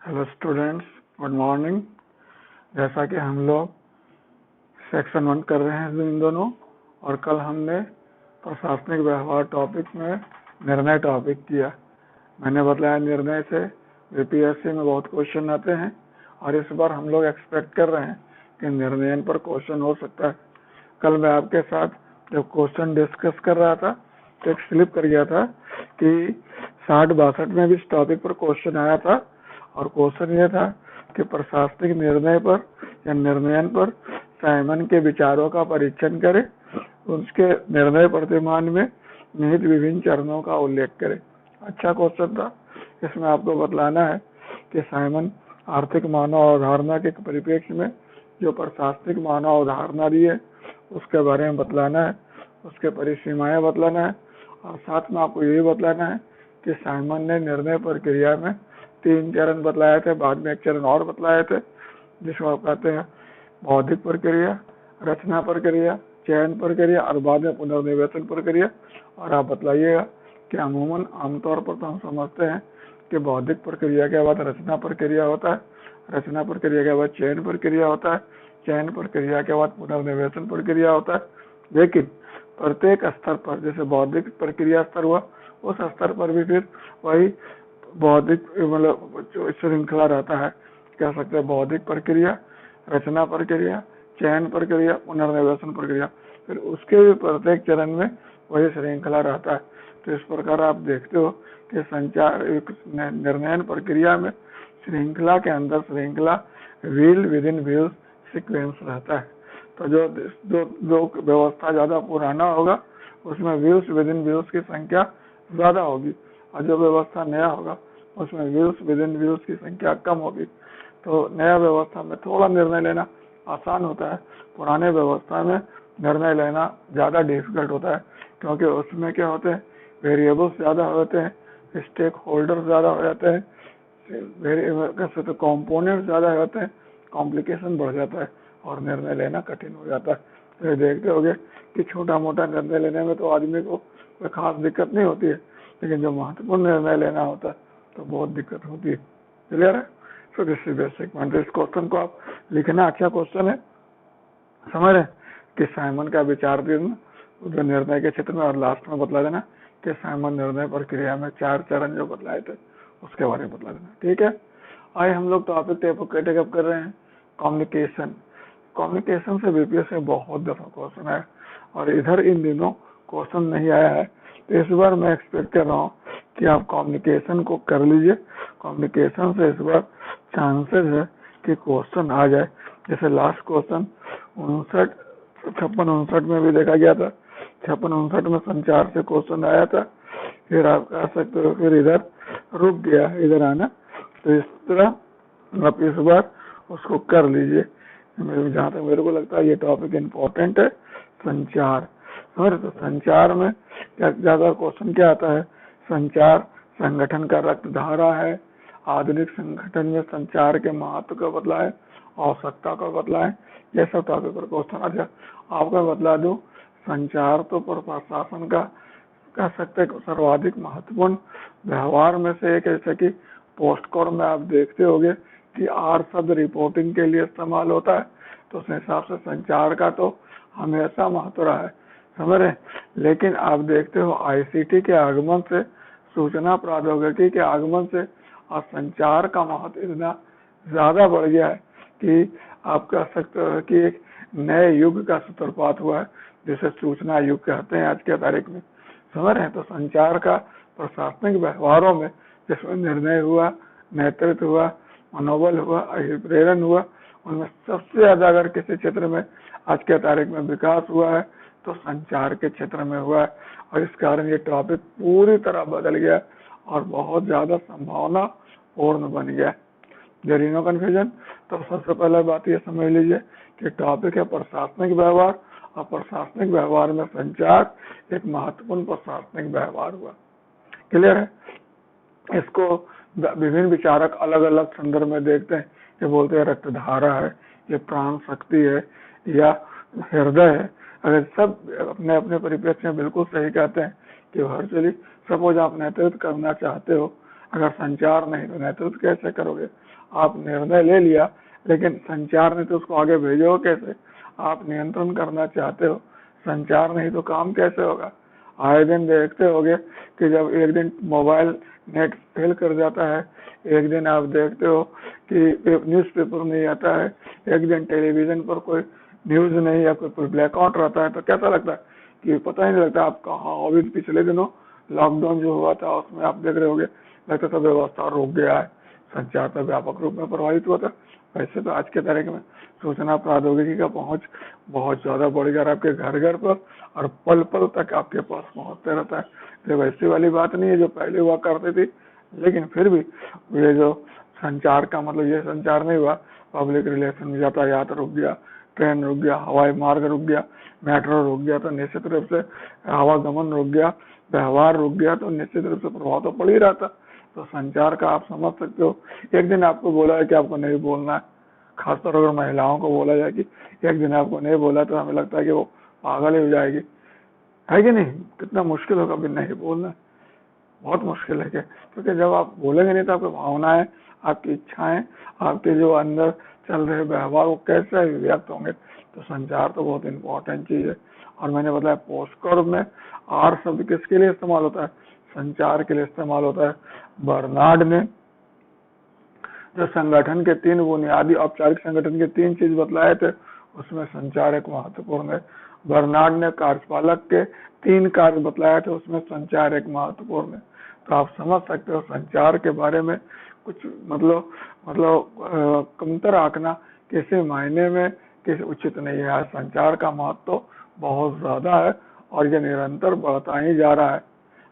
Hello students, good morning. जैसा कि हम लोग सेक्शन 1 कर रहे हैं इन दोनों, और कल हमने प्रशासनिक व्यवहार टॉपिक में निर्णय टॉपिक किया। मैंने बताया निर्णय से यूपीएससी में बहुत क्वेश्चन आते हैं और इस बार हम लोग एक्सपेक्ट कर रहे हैं कि निर्णय पर क्वेश्चन हो सकता है। कल मैं आपके साथ जब क्वेश्चन डिस्कस कर रहा था तो एक स्लिप कर गया था कि 60-62 में भी इस टॉपिक पर क्वेश्चन आया था, और क्वेश्चन ये था कि प्रशासनिक निर्णय पर या निर्णयन पर साइमन के विचारों का परीक्षण करे, उसके निर्णय प्रतिमान में निहित विभिन्न चरणों का उल्लेख करे। अच्छा क्वेश्चन था। इसमें आपको बतलाना है कि साइमन आर्थिक मानव अवधारणा के परिप्रेक्ष्य में जो प्रशासनिक मानव अवधारणा दी है उसके बारे में बतलाना है, उसके परिसीमाएं बतलाना है, और साथ में आपको ये बतलाना है कि साइमन ने निर्णय प्रक्रिया में 3 चरण बतलाए थे, बाद में एक चरण और बतलाए थे जिसको आप कहते हैं बौद्धिक प्रक्रिया, रचना प्रक्रिया, चयन प्रक्रिया और बाद में पुनर्निवेशन प्रक्रिया। और आप बतलाइएगा कि अमूमन आमतौर पर तो हम समझते हैं कि बौद्धिक प्रक्रिया के बाद रचना प्रक्रिया होता है, रचना प्रक्रिया के बाद चयन प्रक्रिया होता है, चयन प्रक्रिया के बाद पुनर्निवेशन प्रक्रिया होता है। लेकिन प्रत्येक स्तर पर, जैसे बौद्धिक प्रक्रिया स्तर हुआ, उस स्तर पर भी फिर वही बौद्धिक मतलब जो श्रृंखला रहता है, कह सकते हैं बौद्धिक प्रक्रिया, रचना प्रक्रिया, चयन प्रक्रिया, पुनर्निवेशन प्रक्रिया, फिर उसके भी प्रत्येक चरण में वही श्रृंखला रहता है। तो इस प्रकार आप देखते हो कि संचार निर्णयन प्रक्रिया में श्रृंखला के अंदर श्रृंखला, wheel with in wheel sequence रहता है। तो जो व्यवस्था ज्यादा पुराना होगा उसमें व्हील्स विद इन व्हील्स की संख्या ज्यादा होगी, और जो व्यवस्था नया होगा उसमें व्हील्स विद इन व्हील्स की संख्या कम होगी। तो नया व्यवस्था में थोड़ा निर्णय लेना आसान होता है, पुराने व्यवस्था में निर्णय लेना ज्यादा डिफिकल्ट होता है, क्योंकि उसमें क्या होते हैं, वेरिएबल्स ज्यादा होते हैं, स्टेक होल्डर ज्यादा हो जाते हैं, कॉम्पोनेंट ज्यादा होते हैं, कॉम्प्लिकेशन बढ़ जाता है और निर्णय लेना कठिन हो जाता है। तो ये देखते होंगे कि छोटा मोटा निर्णय लेने में तो आदमी को कोई खास दिक्कत नहीं होती है, लेकिन जो महत्वपूर्ण निर्णय लेना होता है तो बहुत दिक्कत होती है। क्लियर है? So this is basic point. इस क्वेश्चन को आप लिखना, अच्छा क्वेश्चन है, समझ रहे कि साइमन का विचार देना जो निर्णय के क्षेत्र में, और लास्ट में बतला देना कि साइमन निर्णय प्रक्रिया में 4 चरण जो बतलाए थे उसके बारे में बतला देना। ठीक है, आइए हम लोग टॉपिक टेकअप कर रहे हैं कम्युनिकेशन। कम्युनिकेशन से बीपीएससी में बहुत दफा क्वेश्चन है और इधर इन दिनों क्वेश्चन नहीं आया है, तो इस बार मैं एक्सपेक्ट कर रहा हूँ कि आप कम्युनिकेशन को कर लीजिए। कम्युनिकेशन से इस बार चांसेस है कि क्वेश्चन आ जाए। जैसे लास्ट क्वेश्चन 56-59 में भी देखा गया था, 56-59 में संचार से क्वेश्चन आया था, फिर आप कह सकते हो फिर इधर रुक गया, इधर आना। तो इस तरह आप इस बार उसको कर लीजिए। जहाँ तक मेरे को लगता है ये टॉपिक इम्पोर्टेंट है, संचार। समझ, तो संचार में ज्यादा क्वेश्चन क्या आता है, संचार संगठन का रक्त धारा है, आधुनिक संगठन में संचार के महत्व का बतलाए, आवश्यकता का बतलाए, ये सब टॉपिक पर क्वेश्चन आ जाए। आपको बतला दूं, संचार तो प्रशासन का कह सकते हैं सर्वाधिक महत्वपूर्ण व्यवहार में से एक, जैसे कि पोस्ट कोड में आप देखते होंगे कि आर शब्द रिपोर्टिंग के लिए इस्तेमाल होता है, तो उस हिसाब से संचार का तो हमेशा महत्व रहा है, समझ रहे। लेकिन आप देखते हो आईसीटी के आगमन से, सूचना प्रौद्योगिकी के आगमन से और संचार का महत्व इतना ज्यादा बढ़ गया है कि आप कह सकते हो कि एक नए युग का सूत्रपात हुआ है, जिसे सूचना युग कहते हैं आज के तारीख में, समझ रहे हैं। तो संचार का प्रशासनिक व्यवहारों में जिसमें निर्णय हुआ, नेतृत्व हुआ, मनोबल हुआ, प्रेरण हुआ, उनमें सबसे ज्यादा अगर किसी क्षेत्र में आज के तारीख में विकास हुआ है तो संचार के क्षेत्र में हुआ है, और इस कारण ये टॉपिक पूरी तरह बदल गया और बहुत ज्यादा संभावना पूर्ण बन गया। There is no confusion. तो सबसे पहले बात ये समझ लीजिए कि टॉपिक है प्रशासनिक व्यवहार, और प्रशासनिक व्यवहार में संचार एक महत्वपूर्ण प्रशासनिक व्यवहार हुआ। क्लियर है? इसको विभिन्न विचारक अलग अलग संदर्भ में देखते हैं। ये बोलते हैं रक्तधारा है, ये प्राण शक्ति है, या हृदय है। अगर सब अपने अपने परिप्रेक्ष्य में बिल्कुल सही कहते हैं कि वर्चुअली सपोज आप नेतृत्व करना चाहते हो, अगर संचार नहीं तो नेतृत्व कैसे करोगे? आप निर्णय ले लिया लेकिन संचार नहीं तो उसको आगे भेजोगे कैसे? आप नियंत्रण करना चाहते हो, संचार नहीं तो काम कैसे होगा? आए दिन देखते होगे कि जब एक दिन मोबाइल नेट फेल कर जाता है, एक दिन आप देखते हो कि न्यूज़पेपर नहीं आता है, एक दिन टेलीविजन पर कोई न्यूज नहीं या कोई ब्लैकआउट रहता है, तो कैसा लगता है कि पता ही नहीं लगता आप कहाँ। अभी पिछले दिनों लॉकडाउन जो हुआ था उसमें आप देख रहे होगे, लगता था व्यवस्था रुक गया है, संचार तो व्यापक रूप में प्रभावित हुआ था। वैसे तो आज के तारीख में सूचना प्रौद्योगिकी का पहुंच बहुत ज्यादा बढ़ गया, आपके घर घर पर और पल पल तक आपके पास पहुंचते रहता है। तो वैसी वाली बात नहीं है जो पहले हुआ करती थी, लेकिन फिर भी ये जो संचार का मतलब ये संचार नहीं हुआ, पब्लिक रिलेशन, यातायात रुक गया, ट्रेन रुक गया, हवाई मार्ग रुक गया, मेट्रो रुक गया, तो निश्चित रूप से आवागमन रुक गया, व्यवहार रुक गया, तो निश्चित रूप से प्रभाव तो पड़ ही रहा था। तो संचार का आप समझ सकते हो, एक दिन आपको बोला है कि आपको नहीं बोलना है, खासतौर अगर महिलाओं को बोला जाए कि एक दिन आपको नहीं बोला तो हमें लगता है कि वो पागल ही हो जाएगी, है कि नहीं? कितना मुश्किल होगा भी नहीं बोलना, बहुत मुश्किल है क्या? क्योंकि जब आप बोलेंगे नहीं तो आपकी भावनाएं, आपकी इच्छाएं, आपके जो अंदर चल रहे व्यवहार वो कैसे व्यक्त होंगे? तो संचार तो बहुत इंपॉर्टेंट चीज है। और मैंने बताया पोस्टकार्ड में आर शब्द किसके लिए इस्तेमाल होता है? संचार के लिए इस्तेमाल होता है। बर्नार्ड ने जो संगठन के 3 बुनियादी औपचारिक संगठन के 3 चीज बतलाए थे, उसमें संचार एक महत्वपूर्ण है। बर्नार्ड ने कार्यपालक के 3 कार्य बतलाए थे, उसमें संचार एक महत्वपूर्ण है। तो आप समझ सकते हो संचार के बारे में कुछ मतलब कमतर आंकना किसी मायने में किसी उचित नहीं है। संचार का महत्व बहुत ज्यादा है और ये निरंतर बढ़ता ही जा रहा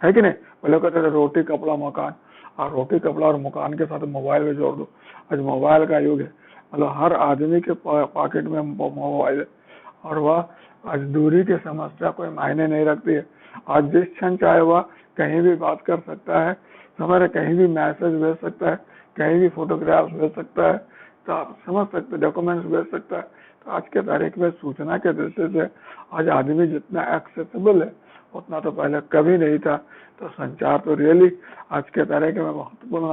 है कि नहीं? पहले कहते थे रोटी कपड़ा मकान, और रोटी कपड़ा और मकान के साथ मोबाइल में जोड़ दो। आज मोबाइल का युग है, मतलब हर आदमी के पॉकेट में मोबाइल है, और वह आज दूरी की समस्या कोई मायने नहीं रखती है। आज जिस क्षण चाहे वह कहीं भी बात कर सकता है, समझ, कहीं भी मैसेज भेज सकता है, कहीं भी फोटोग्राफ भेज सकता है, तो आप समझ सकते, डॉक्यूमेंट्स भेज सकता है। तो आज के तारीख में सूचना के दृष्टि से आज आदमी जितना एक्सेसिबल है उतना तो पहले कभी नहीं था। तो संचार तो रियली आज के तारीख में महत्वपूर्ण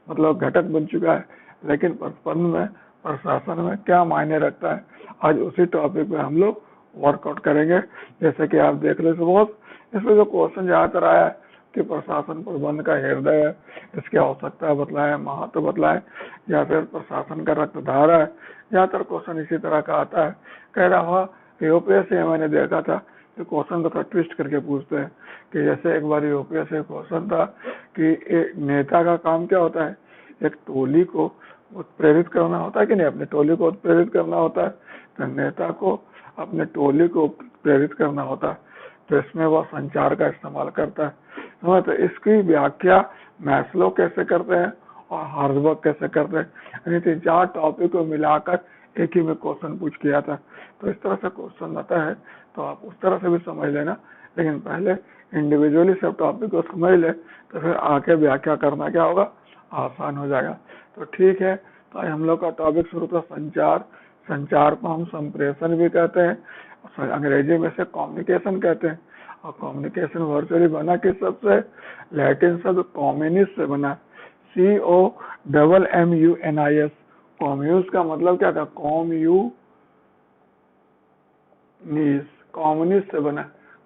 मतलब घटक बन चुका है। लेकिन प्रशासन में क्या मायने रखता है, आज उसी टॉपिक पे हम लोग वर्कआउट करेंगे। जैसे कि आप देख ले बहुत इसमें जो क्वेश्चन ज्यादातर आया है कि प्रशासन प्रबंध का हृदय है, इसकी आवश्यकता बतलाए, महत्व बतलाए, या फिर प्रशासन का रक्तधारा है। ज्यादातर क्वेश्चन इसी तरह का आता है। कह रहा हुआ यूपीएससी में मैंने देखा था कि क्वेश्चन को ट्विस्ट करके पूछते हैं कि जैसे एक बार यूपीएससी क्वेश्चन था कि एक नेता का काम क्या होता है? एक टोली को उत्प्रेरित करना होता है कि नहीं? अपने टोली को उत्प्रेरित करना होता है। तो नेता को अपने टोली को प्रेरित करना होता है, तो इसमें वह संचार का इस्तेमाल करता है। तो इसकी व्याख्या मैस्लो कैसे करते हैं और हार्जबर्ग कैसे करते हैं, यानी 4 टॉपिक को मिलाकर एक ही में क्वेश्चन पूछ किया था। तो इस तरह से क्वेश्चन आता है, तो आप उस तरह से भी समझ लेना, लेकिन पहले इंडिविजुअली सब टॉपिक को समझ ले तो फिर आके व्याख्या करना क्या होगा, आसान हो जाएगा। तो ठीक है, तो हम लोग का टॉपिक शुरू था संचार। संचार को हम संप्रेषण भी कहते हैं, अंग्रेजी में से कम्युनिकेशन कहते हैं। और कम्युनिकेशन वर्चुअली बना किस शब्द से? लैटिन शब्द कम्युनिस से बना, COMMUNIS। कम्यूस का मतलब क्या था? कम्युनिस्ट से बना।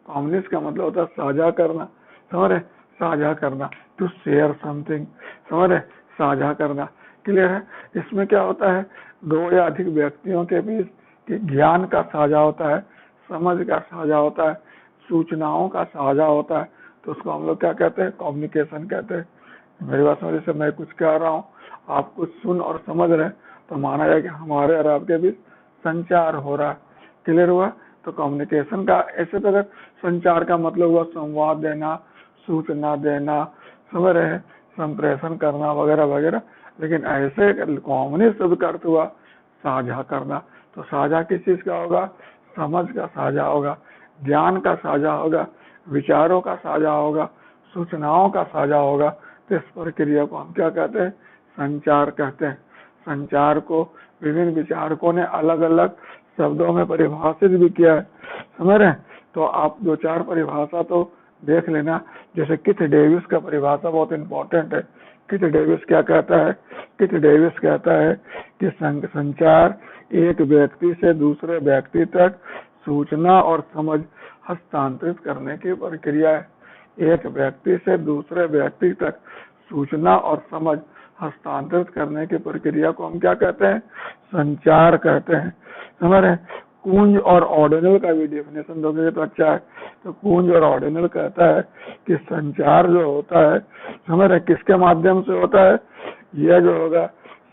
कम्युनिस्ट का मतलब होता है साझा करना, समझ रहे? साझा करना, टू शेयर समथिंग, समझ रहे? साझा करना, क्लियर है? इसमें क्या होता है? 2 या अधिक व्यक्तियों के बीच ज्ञान का साझा होता है, समझ का साझा होता है, सूचनाओं का साझा होता है, तो उसको हम लोग क्या कहते हैं? कम्युनिकेशन कहते हैं। मेरी बात समझ, जैसे मैं कुछ कह रहा हूँ, आप कुछ सुन और समझ रहे हैं, तो माना जाए कि हमारे और आपके बीच संचार हो रहा है, क्लियर हुआ? तो कम्युनिकेशन का ऐसे तो अगर संचार का मतलब हुआ संवाद देना, सूचना देना, समझ रहे हैं, संप्रेषण करना वगैरह वगैरह। लेकिन ऐसे कम्युनिस्ट शब्द का अर्थ हुआ साझा करना। तो साझा किस चीज का होगा? समझ का साझा होगा, ज्ञान का साझा होगा, विचारों का साझा होगा, सूचनाओं का साझा होगा। तो इस प्रक्रिया को हम क्या कहते हैं? संचार कहते हैं। संचार को विभिन्न विचारकों ने अलग अलग शब्दों में परिभाषित भी किया है, समझ रहे हैं? तो आप 2-4 परिभाषा तो देख लेना। जैसे किथ डेविस का परिभाषा बहुत इंपॉर्टेंट है। किथ डेविस क्या कहता है? किथ डेविस कहता है कि संचार एक व्यक्ति से दूसरे व्यक्ति तक सूचना और समझ हस्तांतरित करने की प्रक्रिया है। एक व्यक्ति से दूसरे व्यक्ति तक सूचना और समझ हस्तांतरित करने की प्रक्रिया को हम क्या कहते हैं? संचार कहते हैं। समझ रहे? कुंज और ऑर्डिनल का भी डेफिनेशन दोगे तो अच्छा है। तो कुंज और ऑर्डिनल कहता है कि संचार जो होता है, समझ रहे, किसके माध्यम से होता है? यह जो होगा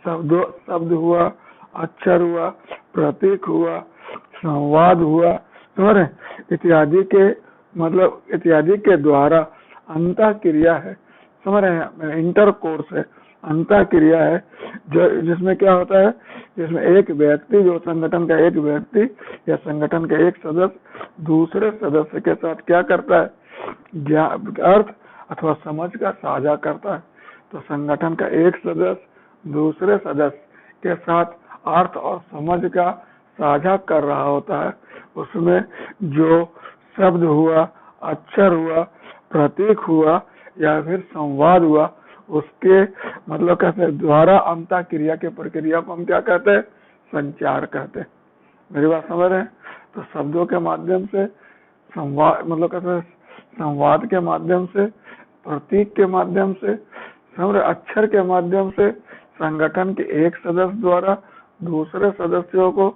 शब्द हुआ, अक्षर हुआ, प्रतीक हुआ, संवाद हुआ, समझ रहे, इत्यादि के द्वारा अंतः क्रिया है। समझ रहे हैं? इंटरकोर्स है, अंतः क्रिया है, जो जिसमें क्या होता है? जिसमें एक व्यक्ति, जो संगठन का एक व्यक्ति या संगठन का एक सदस्य दूसरे सदस्य के साथ क्या करता है? अर्थ अथवा समझ का साझा करता है। तो संगठन का एक सदस्य दूसरे सदस्य के साथ अर्थ और समझ का साझा कर रहा होता है। उसमें जो शब्द हुआ, अक्षर हुआ, प्रतीक हुआ या फिर संवाद हुआ, उसके कहते हैं द्वारा अंतः क्रिया के प्रक्रिया को हम क्या कहते हैं? संचार कहते हैं। मेरी बात समझ रहे हैं? तो शब्दों के माध्यम से संवाद, कहते हैं संवाद के माध्यम से, प्रतीक के माध्यम से, अक्षर के माध्यम से संगठन के एक सदस्य द्वारा दूसरे सदस्यों को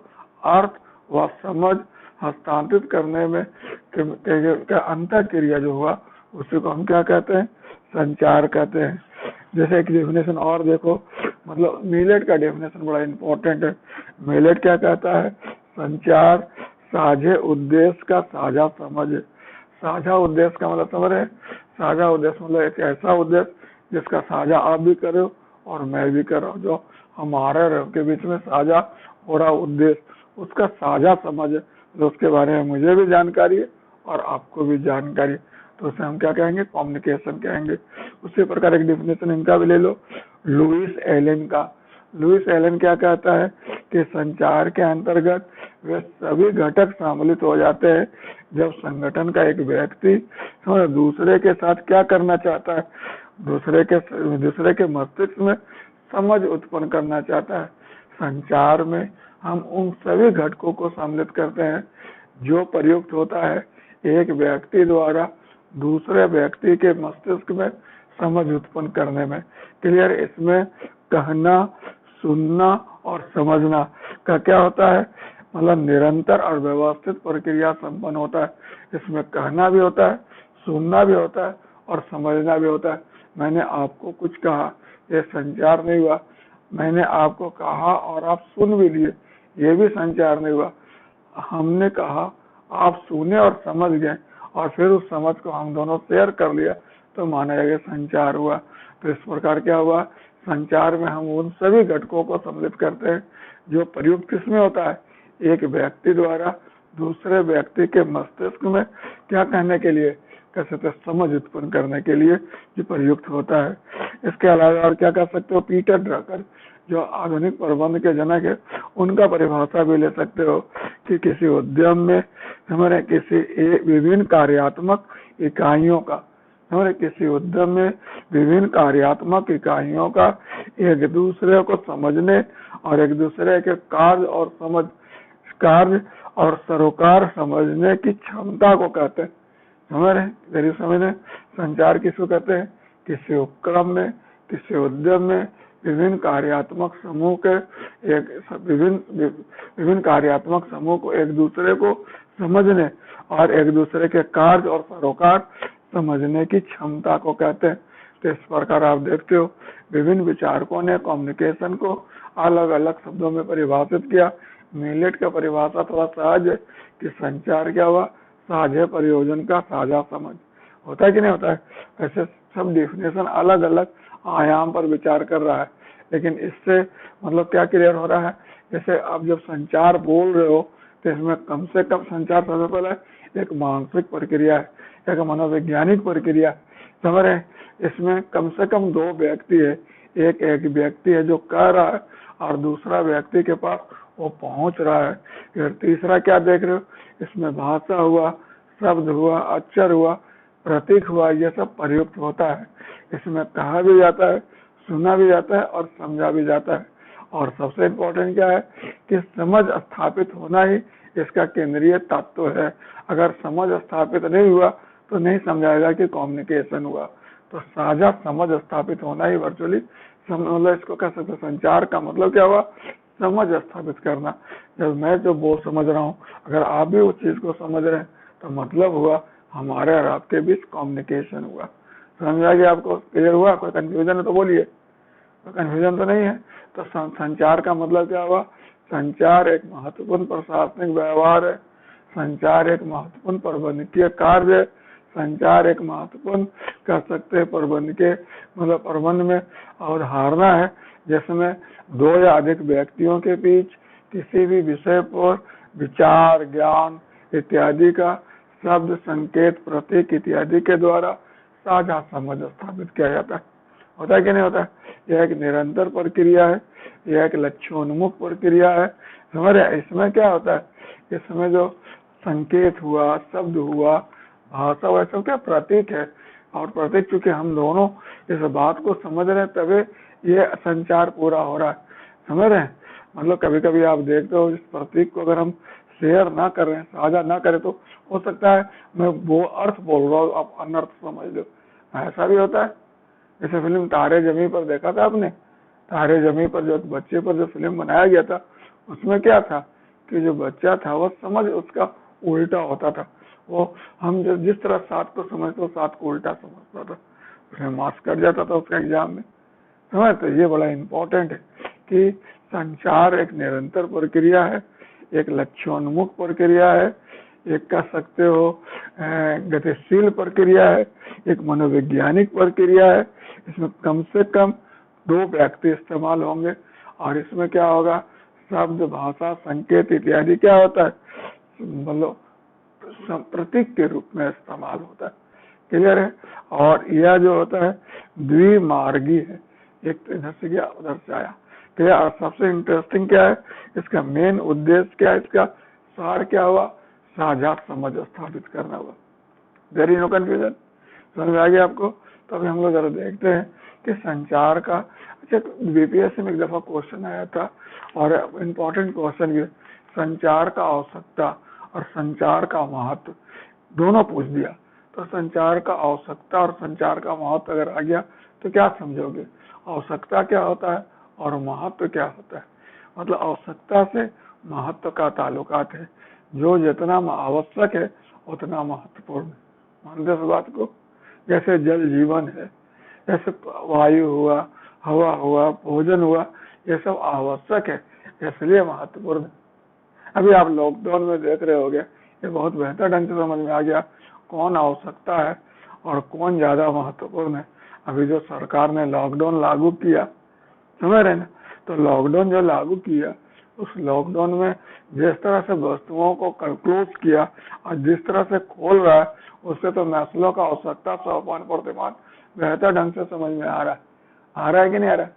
अर्थ व समझ हस्तांतरित करने में अंतः क्रिया जो हुआ, उसी को हम क्या कहते हैं? संचार कहते हैं। जैसे एक डेफिनेशन और देखो, मिलेट का डेफिनेशन बड़ा इंपॉर्टेंट है। मिलेट क्या कहता है? संचार साझे उद्देश्य का साझा समझ। साझा उद्देश्य का समझ रहे? साझा उद्देश्य एक ऐसा उद्देश्य जिसका साझा आप भी करो और मैं भी कर रहा हूँ, जो हमारे के बीच में साझा हो रहा उद्देश्य, उसका साझा समझ है, तो उसके बारे में मुझे भी जानकारी है और आपको भी जानकारी, तो उसे हम क्या कहेंगे? कम्युनिकेशन कहेंगे। उसी प्रकार एक डेफिनेशन इनका भी ले लो, लुईस एलन का। लुईस एलन क्या कहता है कि संचार के अंतर्गत वे सभी घटक सम्मिलित हो जाते हैं जब संगठन का एक व्यक्ति दूसरे के साथ क्या करना चाहता है? दूसरे के मस्तिष्क में समझ उत्पन्न करना चाहता है। संचार में हम उन सभी घटकों को सम्मिलित करते हैं जो प्रयुक्त होता है एक व्यक्ति द्वारा दूसरे व्यक्ति के मस्तिष्क में समझ उत्पन्न करने में। क्लियर? इसमें कहना, सुनना और समझना का क्या होता है? निरंतर और व्यवस्थित प्रक्रिया संपन्न होता है। इसमें कहना भी होता है, सुनना भी होता है और समझना भी होता है। मैंने आपको कुछ कहा, ये संचार नहीं हुआ। मैंने आपको कहा और आप सुन भी लिए, ये भी संचार नहीं हुआ। हमने कहा, आप सुने और समझ गए और फिर उस समझ को हम दोनों शेयर कर लिया, तो माना जाएगा संचार हुआ। तो इस प्रकार क्या हुआ? संचार में हम उन सभी घटकों को सम्मिलित करते हैं जो प्रयुक्त किसमें होता है? एक व्यक्ति द्वारा दूसरे व्यक्ति के मस्तिष्क में क्या कहने के लिए? कैसे? समझ उत्पन्न करने के लिए जो प्रयुक्त होता है। इसके अलावा और क्या कर सकते हो? पीटर ड्रकर, जो आधुनिक प्रबंध के जनक है, उनका परिभाषा भी ले सकते हो कि किसी उद्यम में हमारे किसी विभिन्न कार्यात्मक इकाइयों का, हमारे किसी उद्यम में विभिन्न कार्यात्मक इकाइयों का एक दूसरे को समझने और एक दूसरे के कार्य और सरोकार समझने की क्षमता को कहते हैं। समझ रहे? जरूर समझे। संचार किसको कहते हैं? किसी उपक्रम में, किसी उद्यम में विभिन्न कार्यात्मक समूह के विभिन्न कार्यात्मक समूह को एक दूसरे को समझने और एक दूसरे के कार्य और सरोकार समझने की क्षमता को कहते हैं। तो इस प्रकार आप देखते हो विभिन्न विचारकों ने कम्युनिकेशन को अलग अलग शब्दों में परिभाषित किया। मिलेट का परिभाषा थोड़ा सहज है कि संचार क्या हुआ? साझे प्रयोजन का साझा समझ। होता है कि नहीं होता है? ऐसे सब डेफिनेशन अलग अलग आयाम पर विचार कर रहा है, लेकिन इससे क्या क्लियर हो रहा है? जैसे आप जब संचार बोल रहे हो तो इसमें कम से कम संचार सबसे पहले एक मानसिक प्रक्रिया है, एक मनोवैज्ञानिक प्रक्रिया। समझ रहे? इसमें कम से कम दो व्यक्ति है, एक व्यक्ति है जो कह रहा है और दूसरा व्यक्ति के पास वो पहुंच रहा है। फिर तीसरा क्या देख रहे हो? इसमें भाषा हुआ, शब्द हुआ, अक्षर हुआ, प्रतीक हुआ, ये सब प्रयुक्त होता है। इसमें कहा भी जाता है, सुना भी जाता है और समझा भी जाता है। और सबसे इम्पोर्टेंट क्या है कि समझ स्थापित होना ही इसका केंद्रीय तत्व है। अगर समझ स्थापित नहीं हुआ तो नहीं समझाएगा कि कम्युनिकेशन हुआ। तो साझा समझ स्थापित होना ही वर्चुअली मतलब इसको कह सकते, संचार का मतलब क्या हुआ, समझ स्थापित करना। जब मैं जो बोल समझ रहा हूँ, अगर आप भी उस चीज को समझ रहे हैं तो मतलब हुआ हमारे और आपके बीच कम्युनिकेशन हुआ। समझ आ गया आपको? क्लियर हुआ? कोई कंफ्यूजन है तो बोलिए। तो कंफ्यूजन तो नहीं है। तो संचार का मतलब क्या हुआ, संचार एक महत्वपूर्ण प्रशासनिक व्यवहार है, संचार एक महत्वपूर्ण प्रबंधकीय कार्य है, संचार एक महत्वपूर्ण कह सकते हैं प्रबंध के मतलब प्रबंध में अवधारणा है, जिसमें दो या अधिक व्यक्तियों के बीच किसी भी विषय पर विचार, ज्ञान इत्यादि का शब्द, संकेत, प्रतीक इत्यादि के द्वारा साझा समझ स्थापित किया जाता है। होता है कि नहीं होता है? यह एक निरंतर प्रक्रिया है, यह एक लक्ष्योन्मुख प्रक्रिया है। समझ रहे? इसमें क्या होता है, इसमें जो संकेत हुआ, शब्द हुआ, भाषा हुआ, सब क्या प्रतीक है। और प्रतीक चूंकि हम दोनों इस बात को समझ रहे हैं तभी ये संचार पूरा हो रहा है। समझ रहे हैं? मतलब कभी कभी आप देखते हो इस प्रतीक को अगर हम शेयर ना करें, साझा ना करें, तो हो सकता है मैं वो अर्थ बोल रहा हूँ, आप अनर्थ समझ लो। ऐसा भी होता है। जैसे फिल्म तारे जमीन पर देखा था आपने, तारे जमीन पर जो बच्चे पर जो फिल्म बनाया गया था, उसमें क्या था कि जो बच्चा था वो समझ उसका उल्टा होता था। वो हम जो जिस तरह 7 को समझते 7 को उल्टा समझता था, उसमें मार्क्स कट जाता था उसका एग्जाम में। समझ? तो ये बड़ा इम्पोर्टेंट है कि संचार एक निरंतर प्रक्रिया है, एक लक्ष्योन्मुख प्रक्रिया है, एक कह सकते हो गतिशील प्रक्रिया है, एक मनोवैज्ञानिक प्रक्रिया है। इसमें कम से कम 2 व्यक्ति इस्तेमाल होंगे और इसमें क्या होगा, शब्द, भाषा, संकेत इत्यादि क्या होता है, मतलब प्रतीक के रूप में इस्तेमाल होता है। क्लियर है? और यह जो होता है द्विमार्गी है, एक तो इधर से गया उधर से आया। क्लियर? और सबसे इंटरेस्टिंग क्या है, इसका मेन उद्देश्य क्या है, इसका सार क्या हुआ, साझा समझ स्थापित करना हुआ। Very no confusion? समझ आ गया आपको? तो अभी हम लोग जरा देखते हैं कि संचार का, अच्छा बीपीएससी में एक दफा क्वेश्चन आया था और इम्पोर्टेंट क्वेश्चन ये, संचार का आवश्यकता और संचार का महत्व दोनों पूछ दिया। तो संचार का आवश्यकता और संचार का महत्व अगर आ गया तो क्या समझोगे, आवश्यकता क्या होता है और महत्व क्या होता है। मतलब आवश्यकता से महत्व का ताल्लुकात है, जो जितना आवश्यक है उतना महत्वपूर्ण है। मानते इस बात को? जैसे जल जीवन है, जैसे वायु हुआ, हवा हुआ, भोजन हुआ, ये सब आवश्यक है, इसलिए महत्वपूर्ण है। अभी आप लॉकडाउन में देख रहे होगे, ये बहुत बेहतर ढंग से समझ में आ गया कौन आवश्यकता है और कौन ज्यादा महत्वपूर्ण है। अभी जो सरकार ने लॉकडाउन लागू किया, समझ रहे ना, तो लॉकडाउन जो लागू किया, उस लॉकडाउन में जिस तरह से वस्तुओं को क्लोज किया और जिस तरह से खोल रहा है, उससे तो मैस्लो का आवश्यकता सोपान प्रतिमान बेहतर ढंग से समझ में आ रहा है कि नहीं आ रहा है?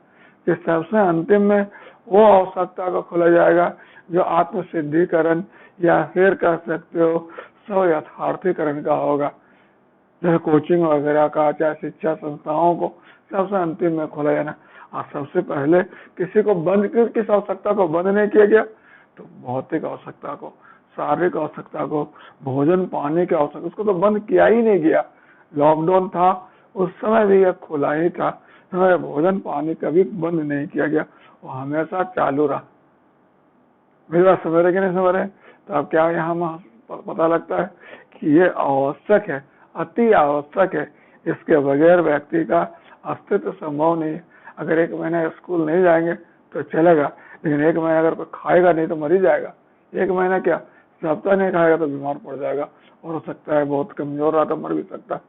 कि सबसे अंतिम में वो आवश्यकता को खोला जाएगा जो आत्म सिद्धिकरण या फिर कह सकते हो स्व यथार्थीकरण का होगा। जैसे कोचिंग वगैरह का, चाहे शिक्षा संस्थाओं को सबसे अंतिम में खोला जाना। और सबसे पहले किसी को बंद, किस आवश्यकता को बंद नहीं किया गया, तो भौतिक आवश्यकता को, शारीरिक आवश्यकता को, भोजन पानी की आवश्यकता, उसको तो बंद किया ही नहीं गया। लॉकडाउन था उस समय भी यह खुला ही था, भोजन पानी कभी बंद नहीं किया गया, वो हमेशा चालू रहा। मेरी बात समझ रहे कि नहीं समझ रहे? तो अब क्या यहाँ पता लगता है कि ये आवश्यक है, अति आवश्यक है, इसके बगैर व्यक्ति का अस्तित्व संभव नहीं है। अगर 1 महीना स्कूल नहीं जाएंगे तो चलेगा, लेकिन 1 महीना अगर कोई खाएगा नहीं तो मर ही जाएगा। 1 महीना क्या, सप्ताह नहीं खाएगा तो बीमार पड़ जाएगा, और हो सकता है बहुत कमजोर रहा तो मर भी सकता है।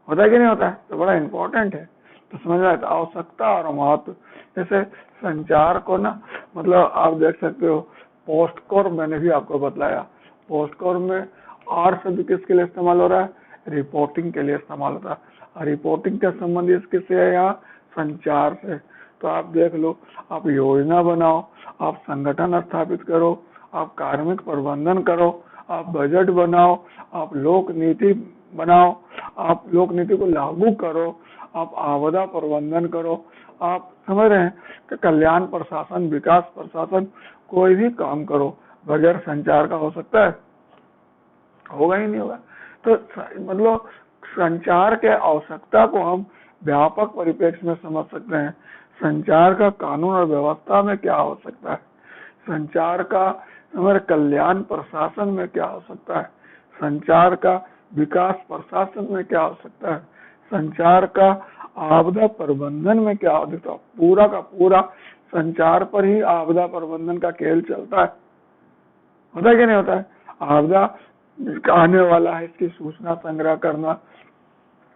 होता है कि नहीं होता है? तो बड़ा इंपॉर्टेंट है। तो समझ आए, आवश्यकता और महत्व। जैसे संचार को ना, मतलब आप देख सकते हो पोस्ट कोर, मैंने भी आपको बतलाया, पोस्ट कोर में आर शब्द किसके लिए इस्तेमाल हो रहा है, रिपोर्टिंग के लिए इस्तेमाल होता है। और रिपोर्टिंग का संबंध किससे है, यहाँ संचार से। तो आप देख लो, आप योजना बनाओ, आप संगठन स्थापित करो, आप कार्मिक प्रबंधन करो, आप बजट बनाओ, आप लोक नीति बनाओ, आप लोक नीति को लागू करो, आप आपदा प्रबंधन करो, आप समझ रहे हैं कि कल्याण प्रशासन, विकास प्रशासन, कोई भी काम करो, बगैर संचार का हो सकता है? होगा ही नहीं होगा। तो मतलब संचार के आवश्यकता को हम व्यापक परिप्रेक्ष्य में समझ सकते हैं। संचार का कानून और व्यवस्था में क्या हो सकता है, संचार का हमारे कल्याण प्रशासन में क्या हो सकता है, संचार का विकास प्रशासन में क्या हो सकता है, संचार का आपदा प्रबंधन में क्या हो सकता है। पूरा का पूरा संचार पर ही आपदा प्रबंधन का खेल चलता है। होता है कि नहीं होता है? आपदा आने वाला है इसकी सूचना संग्रह करना,